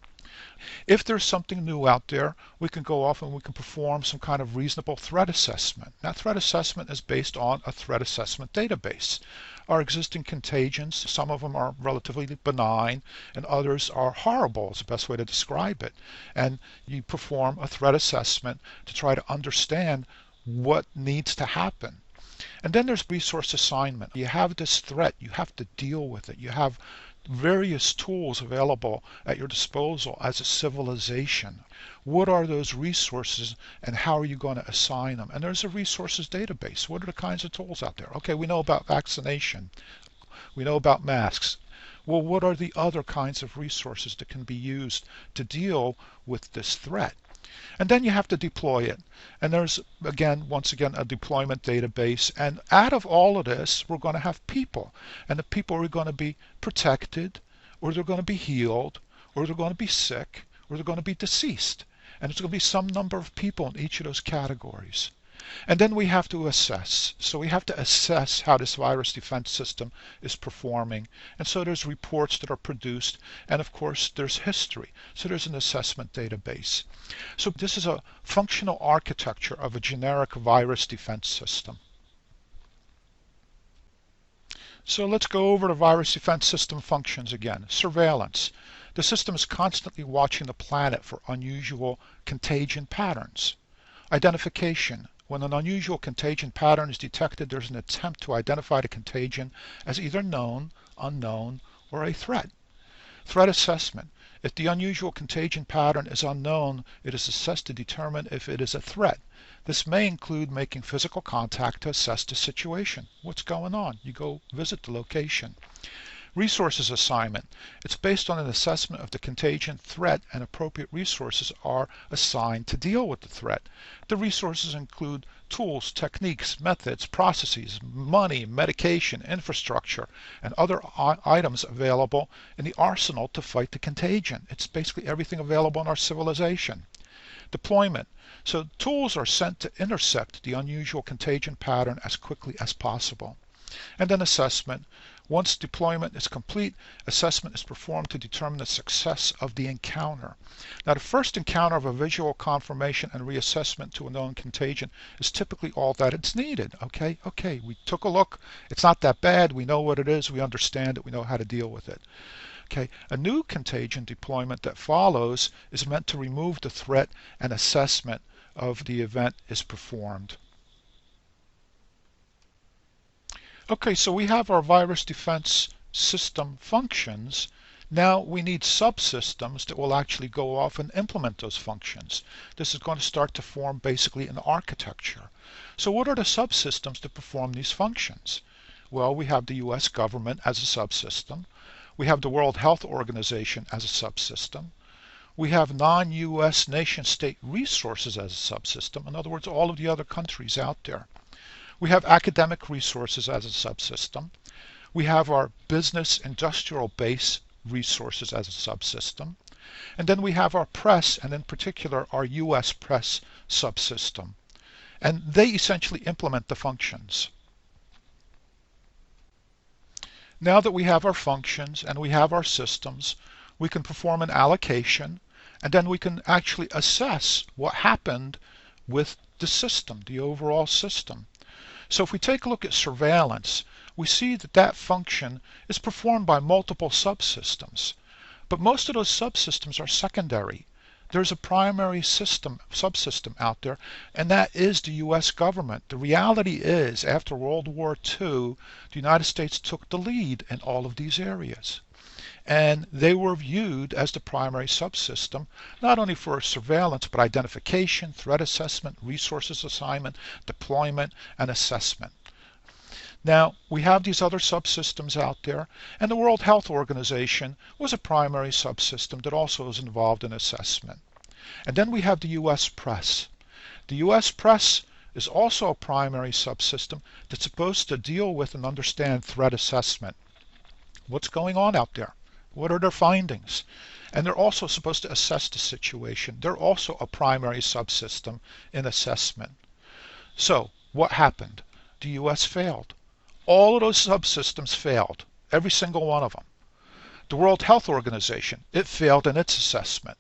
Speaker 1: If there's something new out there, we can go off and we can perform some kind of reasonable threat assessment. That threat assessment is based on a threat assessment database. Our existing contagions, some of them are relatively benign, and others are horrible, is the best way to describe it. And you perform a threat assessment to try to understand what needs to happen. And then there's resource assignment. You have this threat, you have to deal with it. You have various tools available at your disposal as a civilization. What are those resources and how are you going to assign them? And there's a resources database. What are the kinds of tools out there? Okay, we know about vaccination. We know about masks. Well, what are the other kinds of resources that can be used to deal with this threat? And then you have to deploy it. And there's, once again, a deployment database. And out of all of this, we're going to have people. And the people are going to be protected, or they're going to be healed, or they're going to be sick, or they're going to be deceased. And there's going to be some number of people in each of those categories. And then we have to assess. So we have to assess how this virus defense system is performing. And so there's reports that are produced. And of course, there's history. So there's an assessment database. So this is a functional architecture of a generic virus defense system. So let's go over the virus defense system functions again. Surveillance. The system is constantly watching the planet for unusual contagion patterns. Identification. When an unusual contagion pattern is detected, there's an attempt to identify the contagion as either known, unknown, or a threat. Threat assessment. If the unusual contagion pattern is unknown, it is assessed to determine if it is a threat. This may include making physical contact to assess the situation. What's going on? You go visit the location. Resources assignment. It's based on an assessment of the contagion threat, and appropriate resources are assigned to deal with the threat. The resources include tools, techniques, methods, processes, money, medication, infrastructure, and other items available in the arsenal to fight the contagion. It's basically everything available in our civilization. Deployment. So tools are sent to intercept the unusual contagion pattern as quickly as possible. And then assessment. Once deployment is complete, assessment is performed to determine the success of the encounter. Now, the first encounter of a visual confirmation and reassessment to a known contagion is typically all that it's needed. Okay, we took a look. It's not that bad. We know what it is. We understand it. We know how to deal with it. Okay, a new contagion deployment that follows is meant to remove the threat, and assessment of the event is performed. Okay, so we have our virus defense system functions. Now we need subsystems that will actually go off and implement those functions. This is going to start to form basically an architecture. So what are the subsystems that perform these functions? Well, we have the US government as a subsystem. We have the World Health Organization as a subsystem. We have non-US nation-state resources as a subsystem. In other words, all of the other countries out there. We have academic resources as a subsystem. We have our business industrial base resources as a subsystem. And then we have our press, and in particular our US press subsystem. And they essentially implement the functions. Now that we have our functions and we have our systems, we can perform an allocation, and then we can actually assess what happened with the system, the overall system. So if we take a look at surveillance, we see that that function is performed by multiple subsystems. But most of those subsystems are secondary. There's a primary subsystem out there, and that is the US government. The reality is, after World War II, the United States took the lead in all of these areas. And they were viewed as the primary subsystem, not only for surveillance, but identification, threat assessment, resources assignment, deployment, and assessment. Now, we have these other subsystems out there, and the World Health Organization was a primary subsystem that also is involved in assessment. And then we have the US press. The US press is also a primary subsystem that's supposed to deal with and understand threat assessment. What's going on out there? What are their findings? And they're also supposed to assess the situation. They're also a primary subsystem in assessment. So, what happened? The US failed. All of those subsystems failed. Every single one of them. The World Health Organization, it failed in its assessment.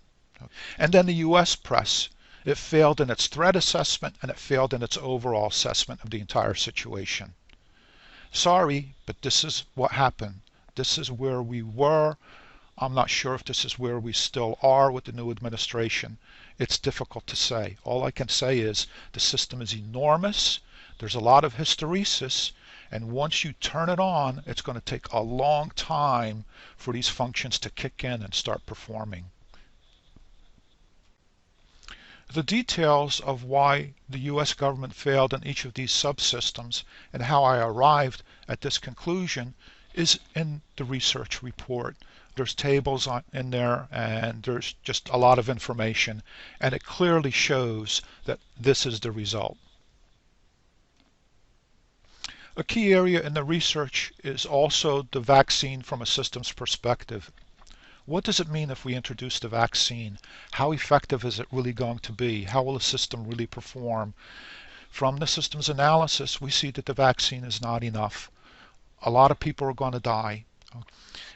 Speaker 1: And then the US press, it failed in its threat assessment, and it failed in its overall assessment of the entire situation. Sorry, but this is what happened. This is where we were. I'm not sure if this is where we still are with the new administration. It's difficult to say. All I can say is the system is enormous. There's a lot of hysteresis, And once you turn it on, it's going to take a long time for these functions to kick in and start performing. The details of why the US government failed in each of these subsystems and how I arrived at this conclusion is in the research report. There's tables in there, and there's just a lot of information, and it clearly shows that this is the result. A key area in the research is also the vaccine from a systems perspective. What does it mean if we introduce the vaccine? How effective is it really going to be? How will the system really perform? From the systems analysis, we see that the vaccine is not enough. A lot of people are going to die.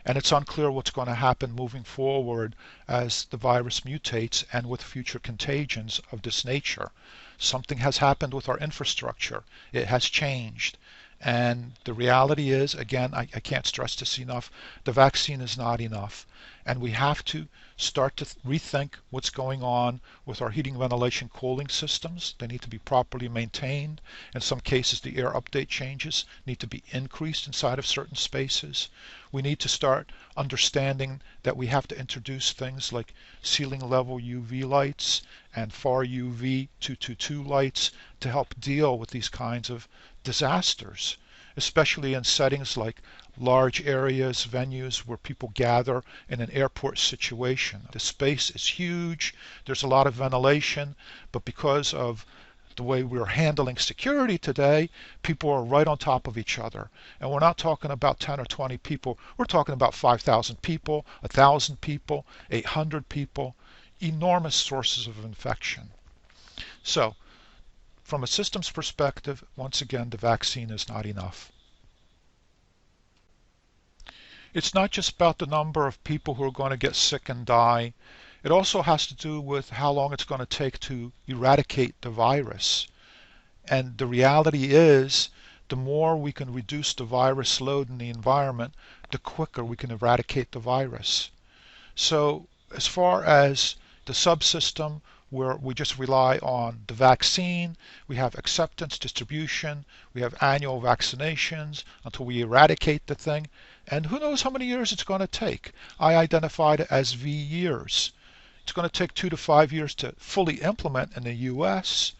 Speaker 1: And it's unclear what's going to happen moving forward as the virus mutates and with future contagions of this nature. Something has happened with our infrastructure. It has changed. And the reality is, again, I can't stress this enough, the vaccine is not enough. And we have to start to rethink what's going on with our heating, ventilation, cooling systems. They need to be properly maintained. In some cases, the air update changes need to be increased inside of certain spaces. We need to start understanding that we have to introduce things like ceiling level UV lights and far UV 222 lights to help deal with these kinds of disasters, especially in settings like large areas, venues where people gather in an airport situation. The space is huge, there's a lot of ventilation, but because of the way we're handling security today, people are right on top of each other. And we're not talking about 10 or 20 people, we're talking about 5,000 people, 1,000 people, 800 people, enormous sources of infection. So, from a systems perspective, once again, the vaccine is not enough. It's not just about the number of people who are going to get sick and die. It also has to do with how long it's going to take to eradicate the virus. And the reality is, the more we can reduce the virus load in the environment, the quicker we can eradicate the virus. So as far as the subsystem, where we just rely on the vaccine, we have acceptance, distribution, we have annual vaccinations until we eradicate the thing, and who knows how many years it's going to take. I identified it as V years. It's going to take 2 to 5 years to fully implement in the US,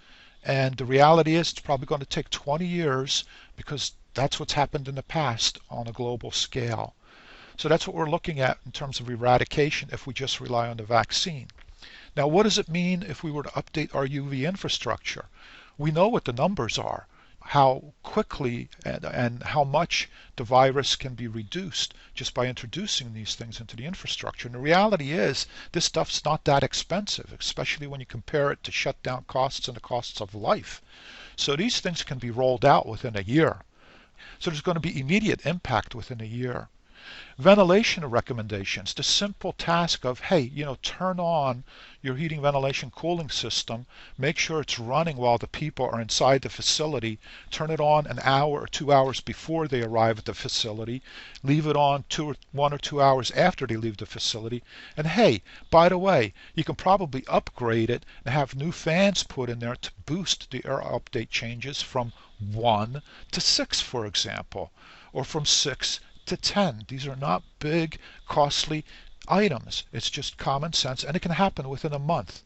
Speaker 1: and the reality is it's probably going to take 20 years because that's what's happened in the past on a global scale. So that's what we're looking at in terms of eradication if we just rely on the vaccine. Now, what does it mean if we were to update our UV infrastructure? We know what the numbers are, how quickly and how much the virus can be reduced just by introducing these things into the infrastructure. And the reality is, this stuff's not that expensive, especially when you compare it to shutdown costs and the costs of life. So these things can be rolled out within a year. So there's going to be immediate impact within a year. Ventilation recommendations, the simple task of, hey, turn on your heating, ventilation, cooling system, make sure it's running while the people are inside the facility, turn it on an hour or 2 hours before they arrive at the facility, leave it on 1 or 2 hours after they leave the facility, and hey, by the way, you can probably upgrade it and have new fans put in there to boost the air update changes from 1 to 6, for example, or from 6 to 10. These are not big, costly items. It's just common sense, and it can happen within a month.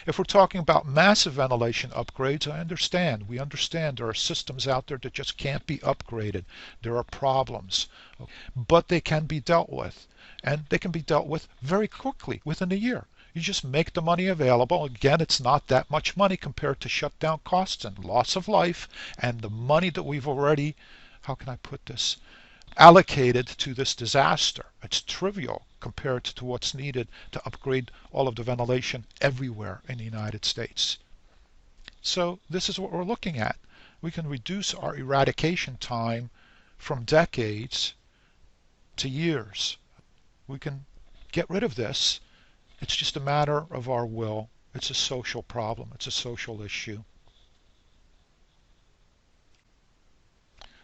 Speaker 1: If we're talking about massive ventilation upgrades, I understand. We understand there are systems out there that just can't be upgraded. There are problems. But they can be dealt with. And they can be dealt with very quickly, within a year. You just make the money available. Again, it's not that much money compared to shutdown costs and loss of life and the money that we've already, how can I put this, allocated to this disaster. It's trivial compared to what's needed to upgrade all of the ventilation everywhere in the United States. So this is what we're looking at. We can reduce our eradication time from decades to years. We can get rid of this. It's just a matter of our will. It's a social problem. It's a social issue.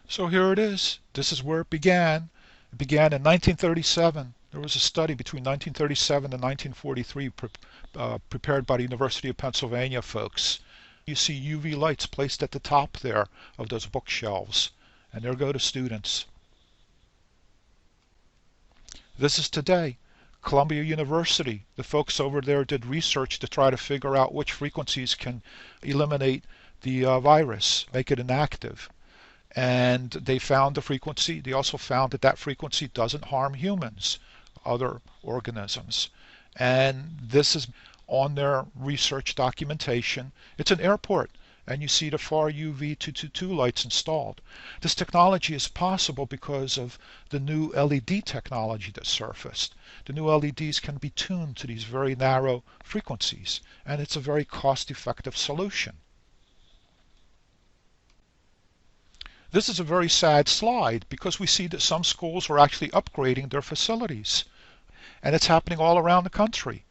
Speaker 1: So here it is. This is where it began. It began in 1937. There was a study between 1937 and 1943 prepared by the University of Pennsylvania folks. You see UV lights placed at the top there of those bookshelves. And there go the students. This is today. Columbia University, the folks over there did research to try to figure out which frequencies can eliminate the virus, make it inactive. And they found the frequency. They also found that that frequency doesn't harm humans, other organisms. And this is on their research documentation. It's an airport, and you see the far UV 222 lights installed. This technology is possible because of the new LED technology that surfaced. The new LEDs can be tuned to these very narrow frequencies, and it's a very cost-effective solution. This is a very sad slide because we see that some schools are actually upgrading their facilities, and it's happening all around the country.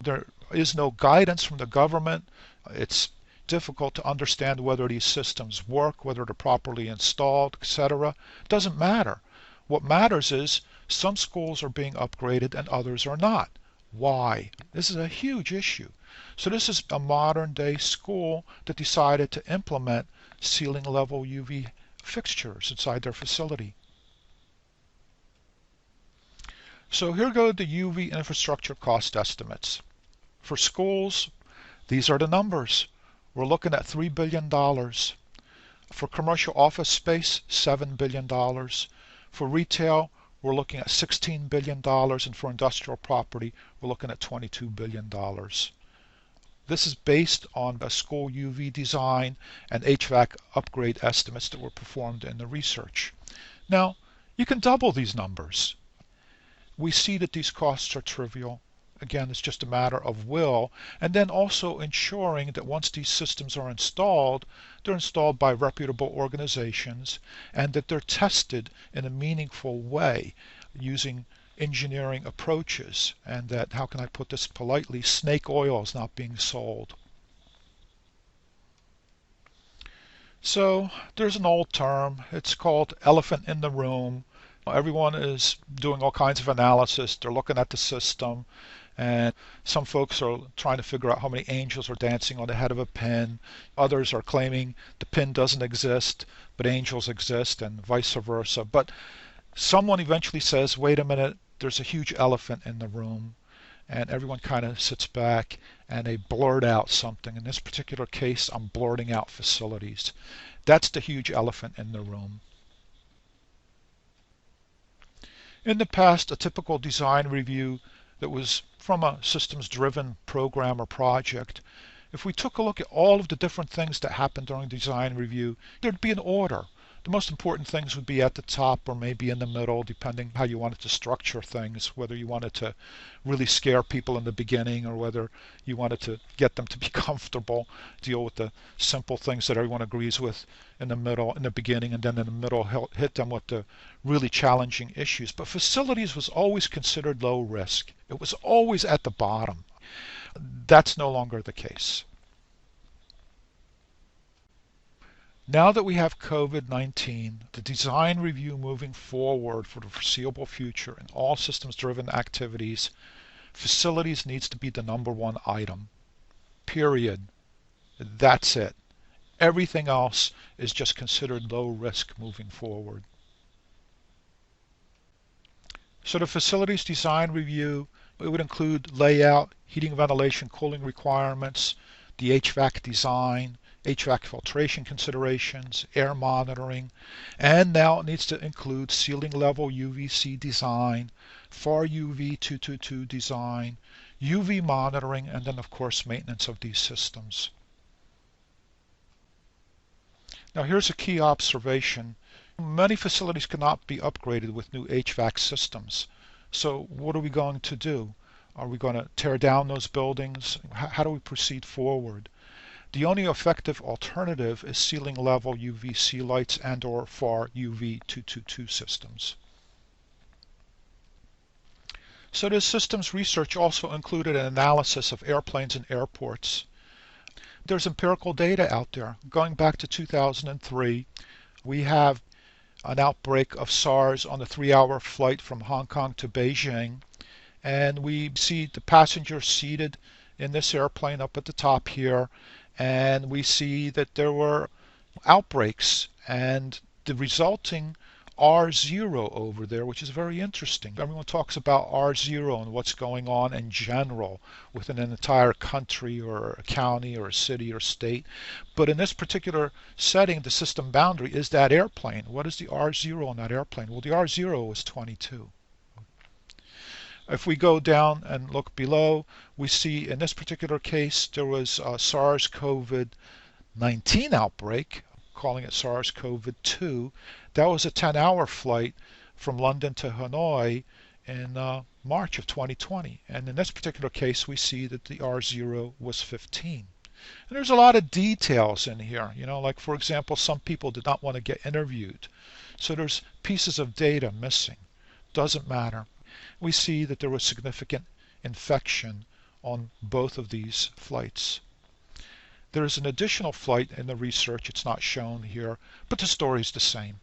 Speaker 1: There is no guidance from the government. It's difficult to understand whether these systems work, whether they're properly installed, etc. It doesn't matter. What matters is some schools are being upgraded and others are not. Why? This is a huge issue. So this is a modern day school that decided to implement ceiling level UV fixtures inside their facility. So here go the UV infrastructure cost estimates. For schools, these are the numbers. We're looking at $3 billion. For commercial office space, $7 billion. For retail, we're looking at $16 billion. And for industrial property, we're looking at $22 billion. This is based on a school UV design and HVAC upgrade estimates that were performed in the research. Now, you can double these numbers. We see that these costs are trivial. Again, it's just a matter of will, and then also ensuring that once these systems are installed, they're installed by reputable organizations and that they're tested in a meaningful way using engineering approaches, and that, how can I put this politely, snake oil is not being sold. So there's an old term, it's called elephant in the room. Everyone is doing all kinds of analysis, they're looking at the system, and some folks are trying to figure out how many angels are dancing on the head of a pin. Others are claiming the pin doesn't exist, but angels exist, and vice versa. But someone eventually says, wait a minute, there's a huge elephant in the room, and everyone kind of sits back and they blurt out something. In this particular case, I'm blurting out facilities. That's the huge elephant in the room. In the past, a typical design review that was from a systems-driven program or project, if we took a look at all of the different things that happened during design review, there'd be an order. The most important things would be at the top or maybe in the middle, depending how you wanted to structure things, whether you wanted to really scare people in the beginning or whether you wanted to get them to be comfortable, deal with the simple things that everyone agrees with in the middle, in the beginning, and then in the middle hit them with the really challenging issues. But facilities was always considered low risk. It was always at the bottom. That's no longer the case. Now that we have COVID-19, the design review moving forward for the foreseeable future in all systems-driven activities, facilities needs to be the #1 item. Period. That's it. Everything else is just considered low risk moving forward. So the facilities design review, it would include layout, heating, ventilation, cooling requirements, the HVAC design, HVAC filtration considerations, air monitoring, and now it needs to include ceiling level UVC design, far UV 222 design, UV monitoring, and then of course maintenance of these systems. Now here's a key observation. Many facilities cannot be upgraded with new HVAC systems. So what are we going to do? Are we going to tear down those buildings? How do we proceed forward? The only effective alternative is ceiling level UVC lights and or far UV 222 systems. So this systems research also included an analysis of airplanes and airports. There's empirical data out there. Going back to 2003, we have an outbreak of SARS on the 3-hour flight from Hong Kong to Beijing, and we see the passengers seated in this airplane up at the top here, and we see that there were outbreaks, and the resulting R0 over there, which is very interesting. Everyone talks about R0 and what's going on in general within an entire country or a county or a city or state. But in this particular setting, the system boundary is that airplane. What is the R0 on that airplane? Well, the R0 is 22. If we go down and look below, we see in this particular case there was a SARS-CoV-19 outbreak, calling it SARS-CoV-2. That was a 10-hour flight from London to Hanoi in March of 2020. And in this particular case, we see that the R0 was 15. And there's a lot of details in here, like for example, some people did not want to get interviewed. So there's pieces of data missing. Doesn't matter. We see that there was significant infection on both of these flights. There is an additional flight in the research. It's not shown here, but the story is the same.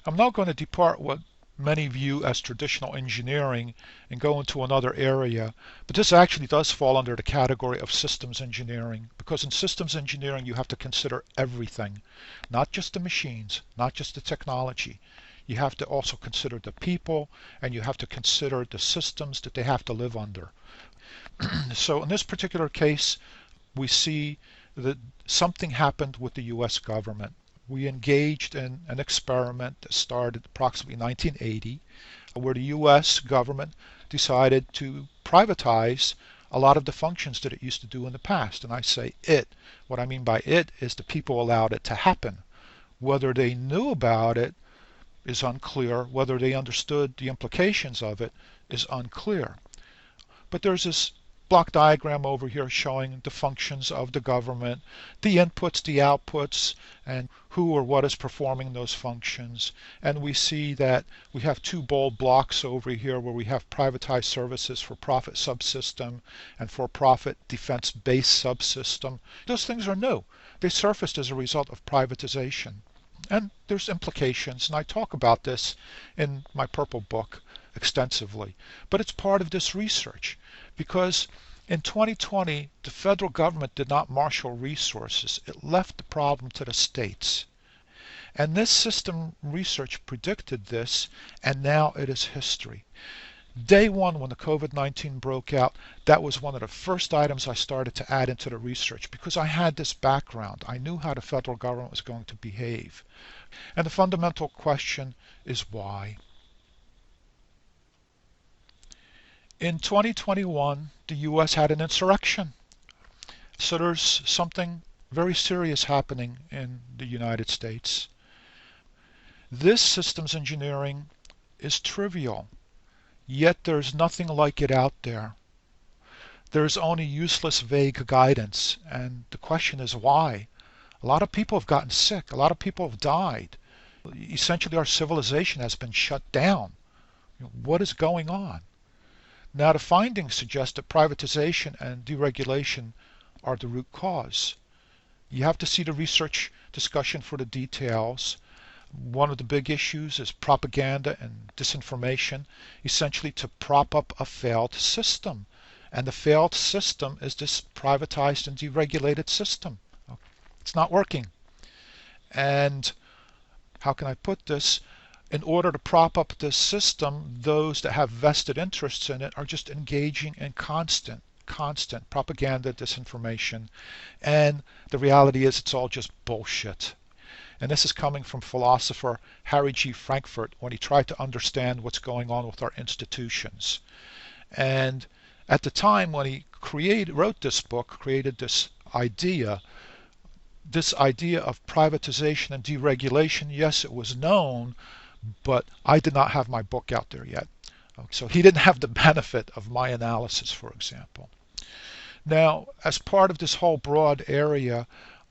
Speaker 1: I'm now going to depart what many view as traditional engineering and go into another area, but this actually does fall under the category of systems engineering, because in systems engineering you have to consider everything, not just the machines, not just the technology. You have to also consider the people, and you have to consider the systems that they have to live under. So in this particular case, we see that something happened with the US government. We engaged in an experiment that started approximately 1980, where the US government decided to privatize a lot of the functions that it used to do in the past. And I say it. What I mean by it is the people allowed it to happen. Whether they knew about it is unclear. Whether they understood the implications of it is unclear. But there's this block diagram over here showing the functions of the government, the inputs, the outputs, and who or what is performing those functions. And we see that we have two bold blocks over here where we have privatized services, for-profit subsystem and for-profit defense-based subsystem. Those things are new. They surfaced as a result of privatization. And there's implications, and I talk about this in my purple book extensively. But it's part of this research, because in 2020 the federal government did not marshal resources. It left the problem to the states. And this system research predicted this, and now it is history. Day one, when the COVID-19 broke out, that was one of the first items I started to add into the research, because I had this background. I knew how the federal government was going to behave. And the fundamental question is why? In 2021, the US had an insurrection. So there's something very serious happening in the United States. This systems engineering is trivial, yet there's nothing like it out there. There's only useless, vague guidance, and the question is why? A lot of people have gotten sick. A lot of people have died. Essentially, our civilization has been shut down. What is going on? Now, the findings suggest that privatization and deregulation are the root cause. You have to see the research discussion for the details. One of the big issues is propaganda and disinformation, essentially to prop up a failed system. And the failed system is this privatized and deregulated system. It's not working. And how can I put this? In order to prop up this system, those that have vested interests in it are just engaging in constant propaganda, disinformation. And the reality is it's all just bullshit. And this is coming from philosopher Harry G. Frankfurt when he tried to understand what's going on with our institutions. And at the time when he wrote this book, created this idea of privatization and deregulation, yes, it was known, but I did not have my book out there yet. So he didn't have the benefit of my analysis, for example. Now, as part of this whole broad area,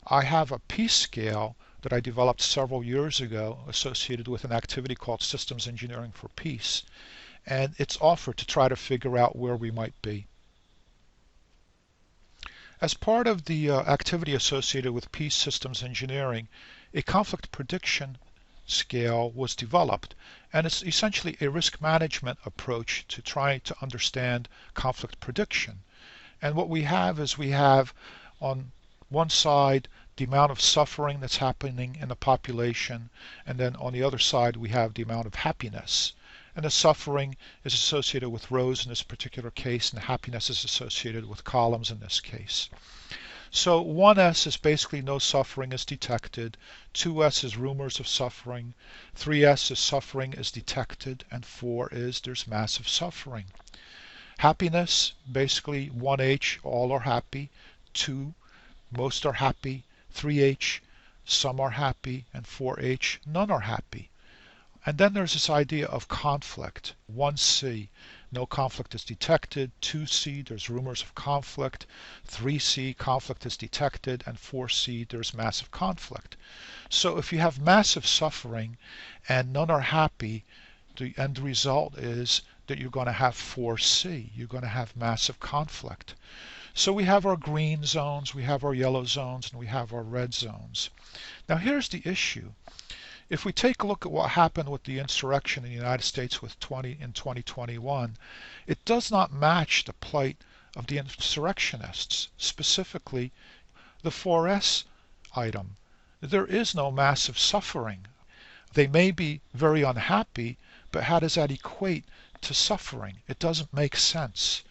Speaker 1: I have a peace scale that I developed several years ago associated with an activity called Systems Engineering for Peace. And it's offered to try to figure out where we might be. As part of the activity associated with peace systems engineering, a conflict prediction scale was developed, and it's essentially a risk management approach to try to understand conflict prediction. And what we have is we have on one side the amount of suffering that's happening in the population, and then on the other side we have the amount of happiness. And the suffering is associated with rows in this particular case, and happiness is associated with columns in this case. So 1S is basically no suffering is detected, 2S is rumors of suffering, 3S is suffering is detected, and 4 is there's massive suffering. Happiness, basically 1H, all are happy, 2, most are happy, 3H, some are happy, and 4H, none are happy. And then there's this idea of conflict. 1C, no conflict is detected. 2C, there's rumors of conflict. 3C, conflict is detected. And 4C, there's massive conflict. So if you have massive suffering and none are happy, the end result is that you're going to have 4C. You're going to have massive conflict. So we have our green zones, we have our yellow zones, and we have our red zones. Now here's the issue. If we take a look at what happened with the insurrection in the United States in 2021, it does not match the plight of the insurrectionists, specifically the 4S item. There is no massive suffering. They may be very unhappy, but how does that equate to suffering? It doesn't make sense.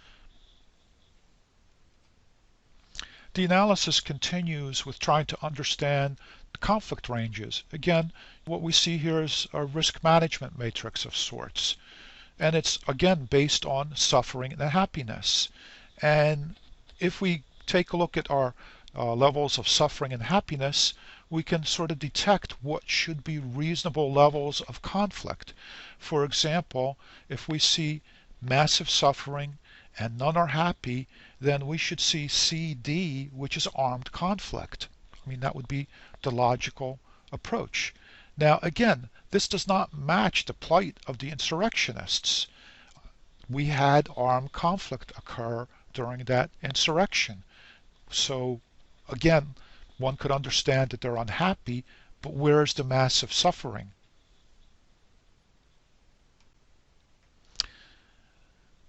Speaker 1: The analysis continues with trying to understand the conflict ranges. Again, what we see here is a risk management matrix of sorts. And it's, again, based on suffering and happiness. And if we take a look at our levels of suffering and happiness, we can sort of detect what should be reasonable levels of conflict. For example, if we see massive suffering and none are happy, then we should see CD, which is armed conflict. I mean, that would be the logical approach. Now, again, this does not match the plight of the insurrectionists. We had armed conflict occur during that insurrection. So, again, one could understand that they're unhappy, but where's the massive suffering?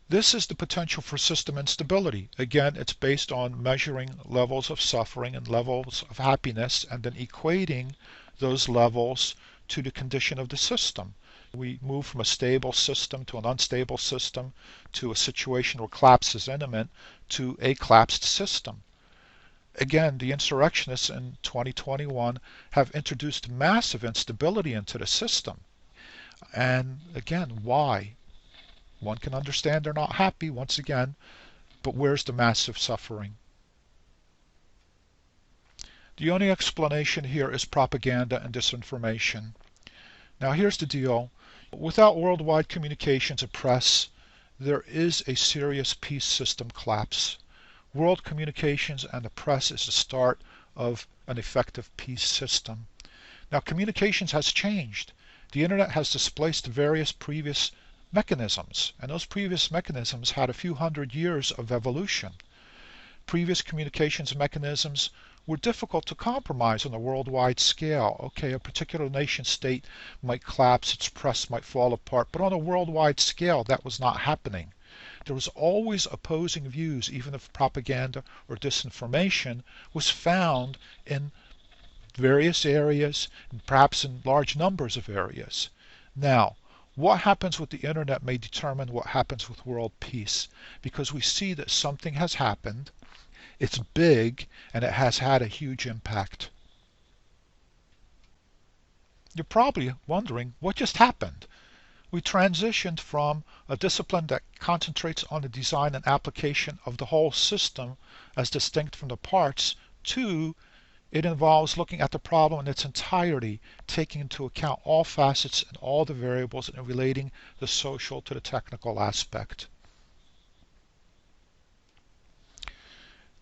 Speaker 1: This is the potential for system instability. Again, it's based on measuring levels of suffering and levels of happiness and then equating those levels to the condition of the system. We move from a stable system to an unstable system to a situation where collapse is imminent to a collapsed system. Again, the insurrectionists in 2021 have introduced massive instability into the system. And again, why? One can understand they're not happy, once again, but where's the massive suffering? The only explanation here is propaganda and disinformation. Now here's the deal. Without worldwide communications and press, there is a serious peace system collapse. World communications and the press is the start of an effective peace system. Now communications has changed. The internet has displaced various previous mechanisms, and those previous mechanisms had a few hundred years of evolution. Previous communications mechanisms were difficult to compromise on a worldwide scale. Okay, a particular nation state might collapse, its press might fall apart, but on a worldwide scale that was not happening. There was always opposing views, even if propaganda or disinformation was found in various areas and perhaps in large numbers of areas. Now, what happens with the internet may determine what happens with world peace, because we see that something has happened, it's big, and it has had a huge impact. You're probably wondering, what just happened? We transitioned from a discipline that concentrates on the design and application of the whole system as distinct from the parts to it involves looking at the problem in its entirety, taking into account all facets and all the variables and relating the social to the technical aspect.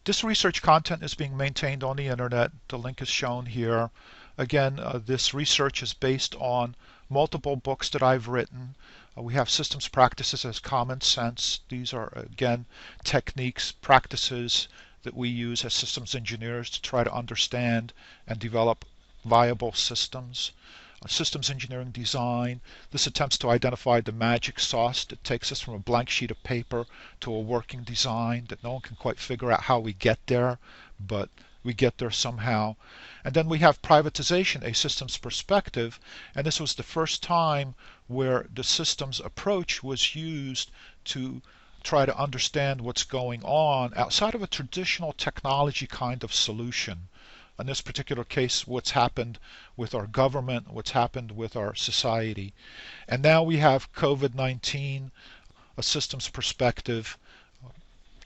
Speaker 1: This research content is being maintained on the internet. The link is shown here. Again, this research is based on multiple books that I've written. We have systems practices as common sense. These are, again, techniques, practices that we use as systems engineers to try to understand and develop viable systems. Systems engineering design. This attempts to identify the magic sauce that takes us from a blank sheet of paper to a working design that no one can quite figure out how we get there, but we get there somehow. And then we have privatization, a systems perspective, and this was the first time where the systems approach was used to try to understand what's going on outside of a traditional technology kind of solution. In this particular case, what's happened with our government, what's happened with our society. And now we have COVID-19, a systems perspective,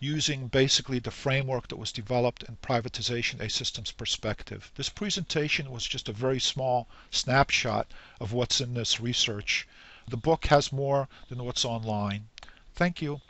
Speaker 1: using basically the framework that was developed in privatization, a systems perspective. This presentation was just a very small snapshot of what's in this research. The book has more than what's online. Thank you.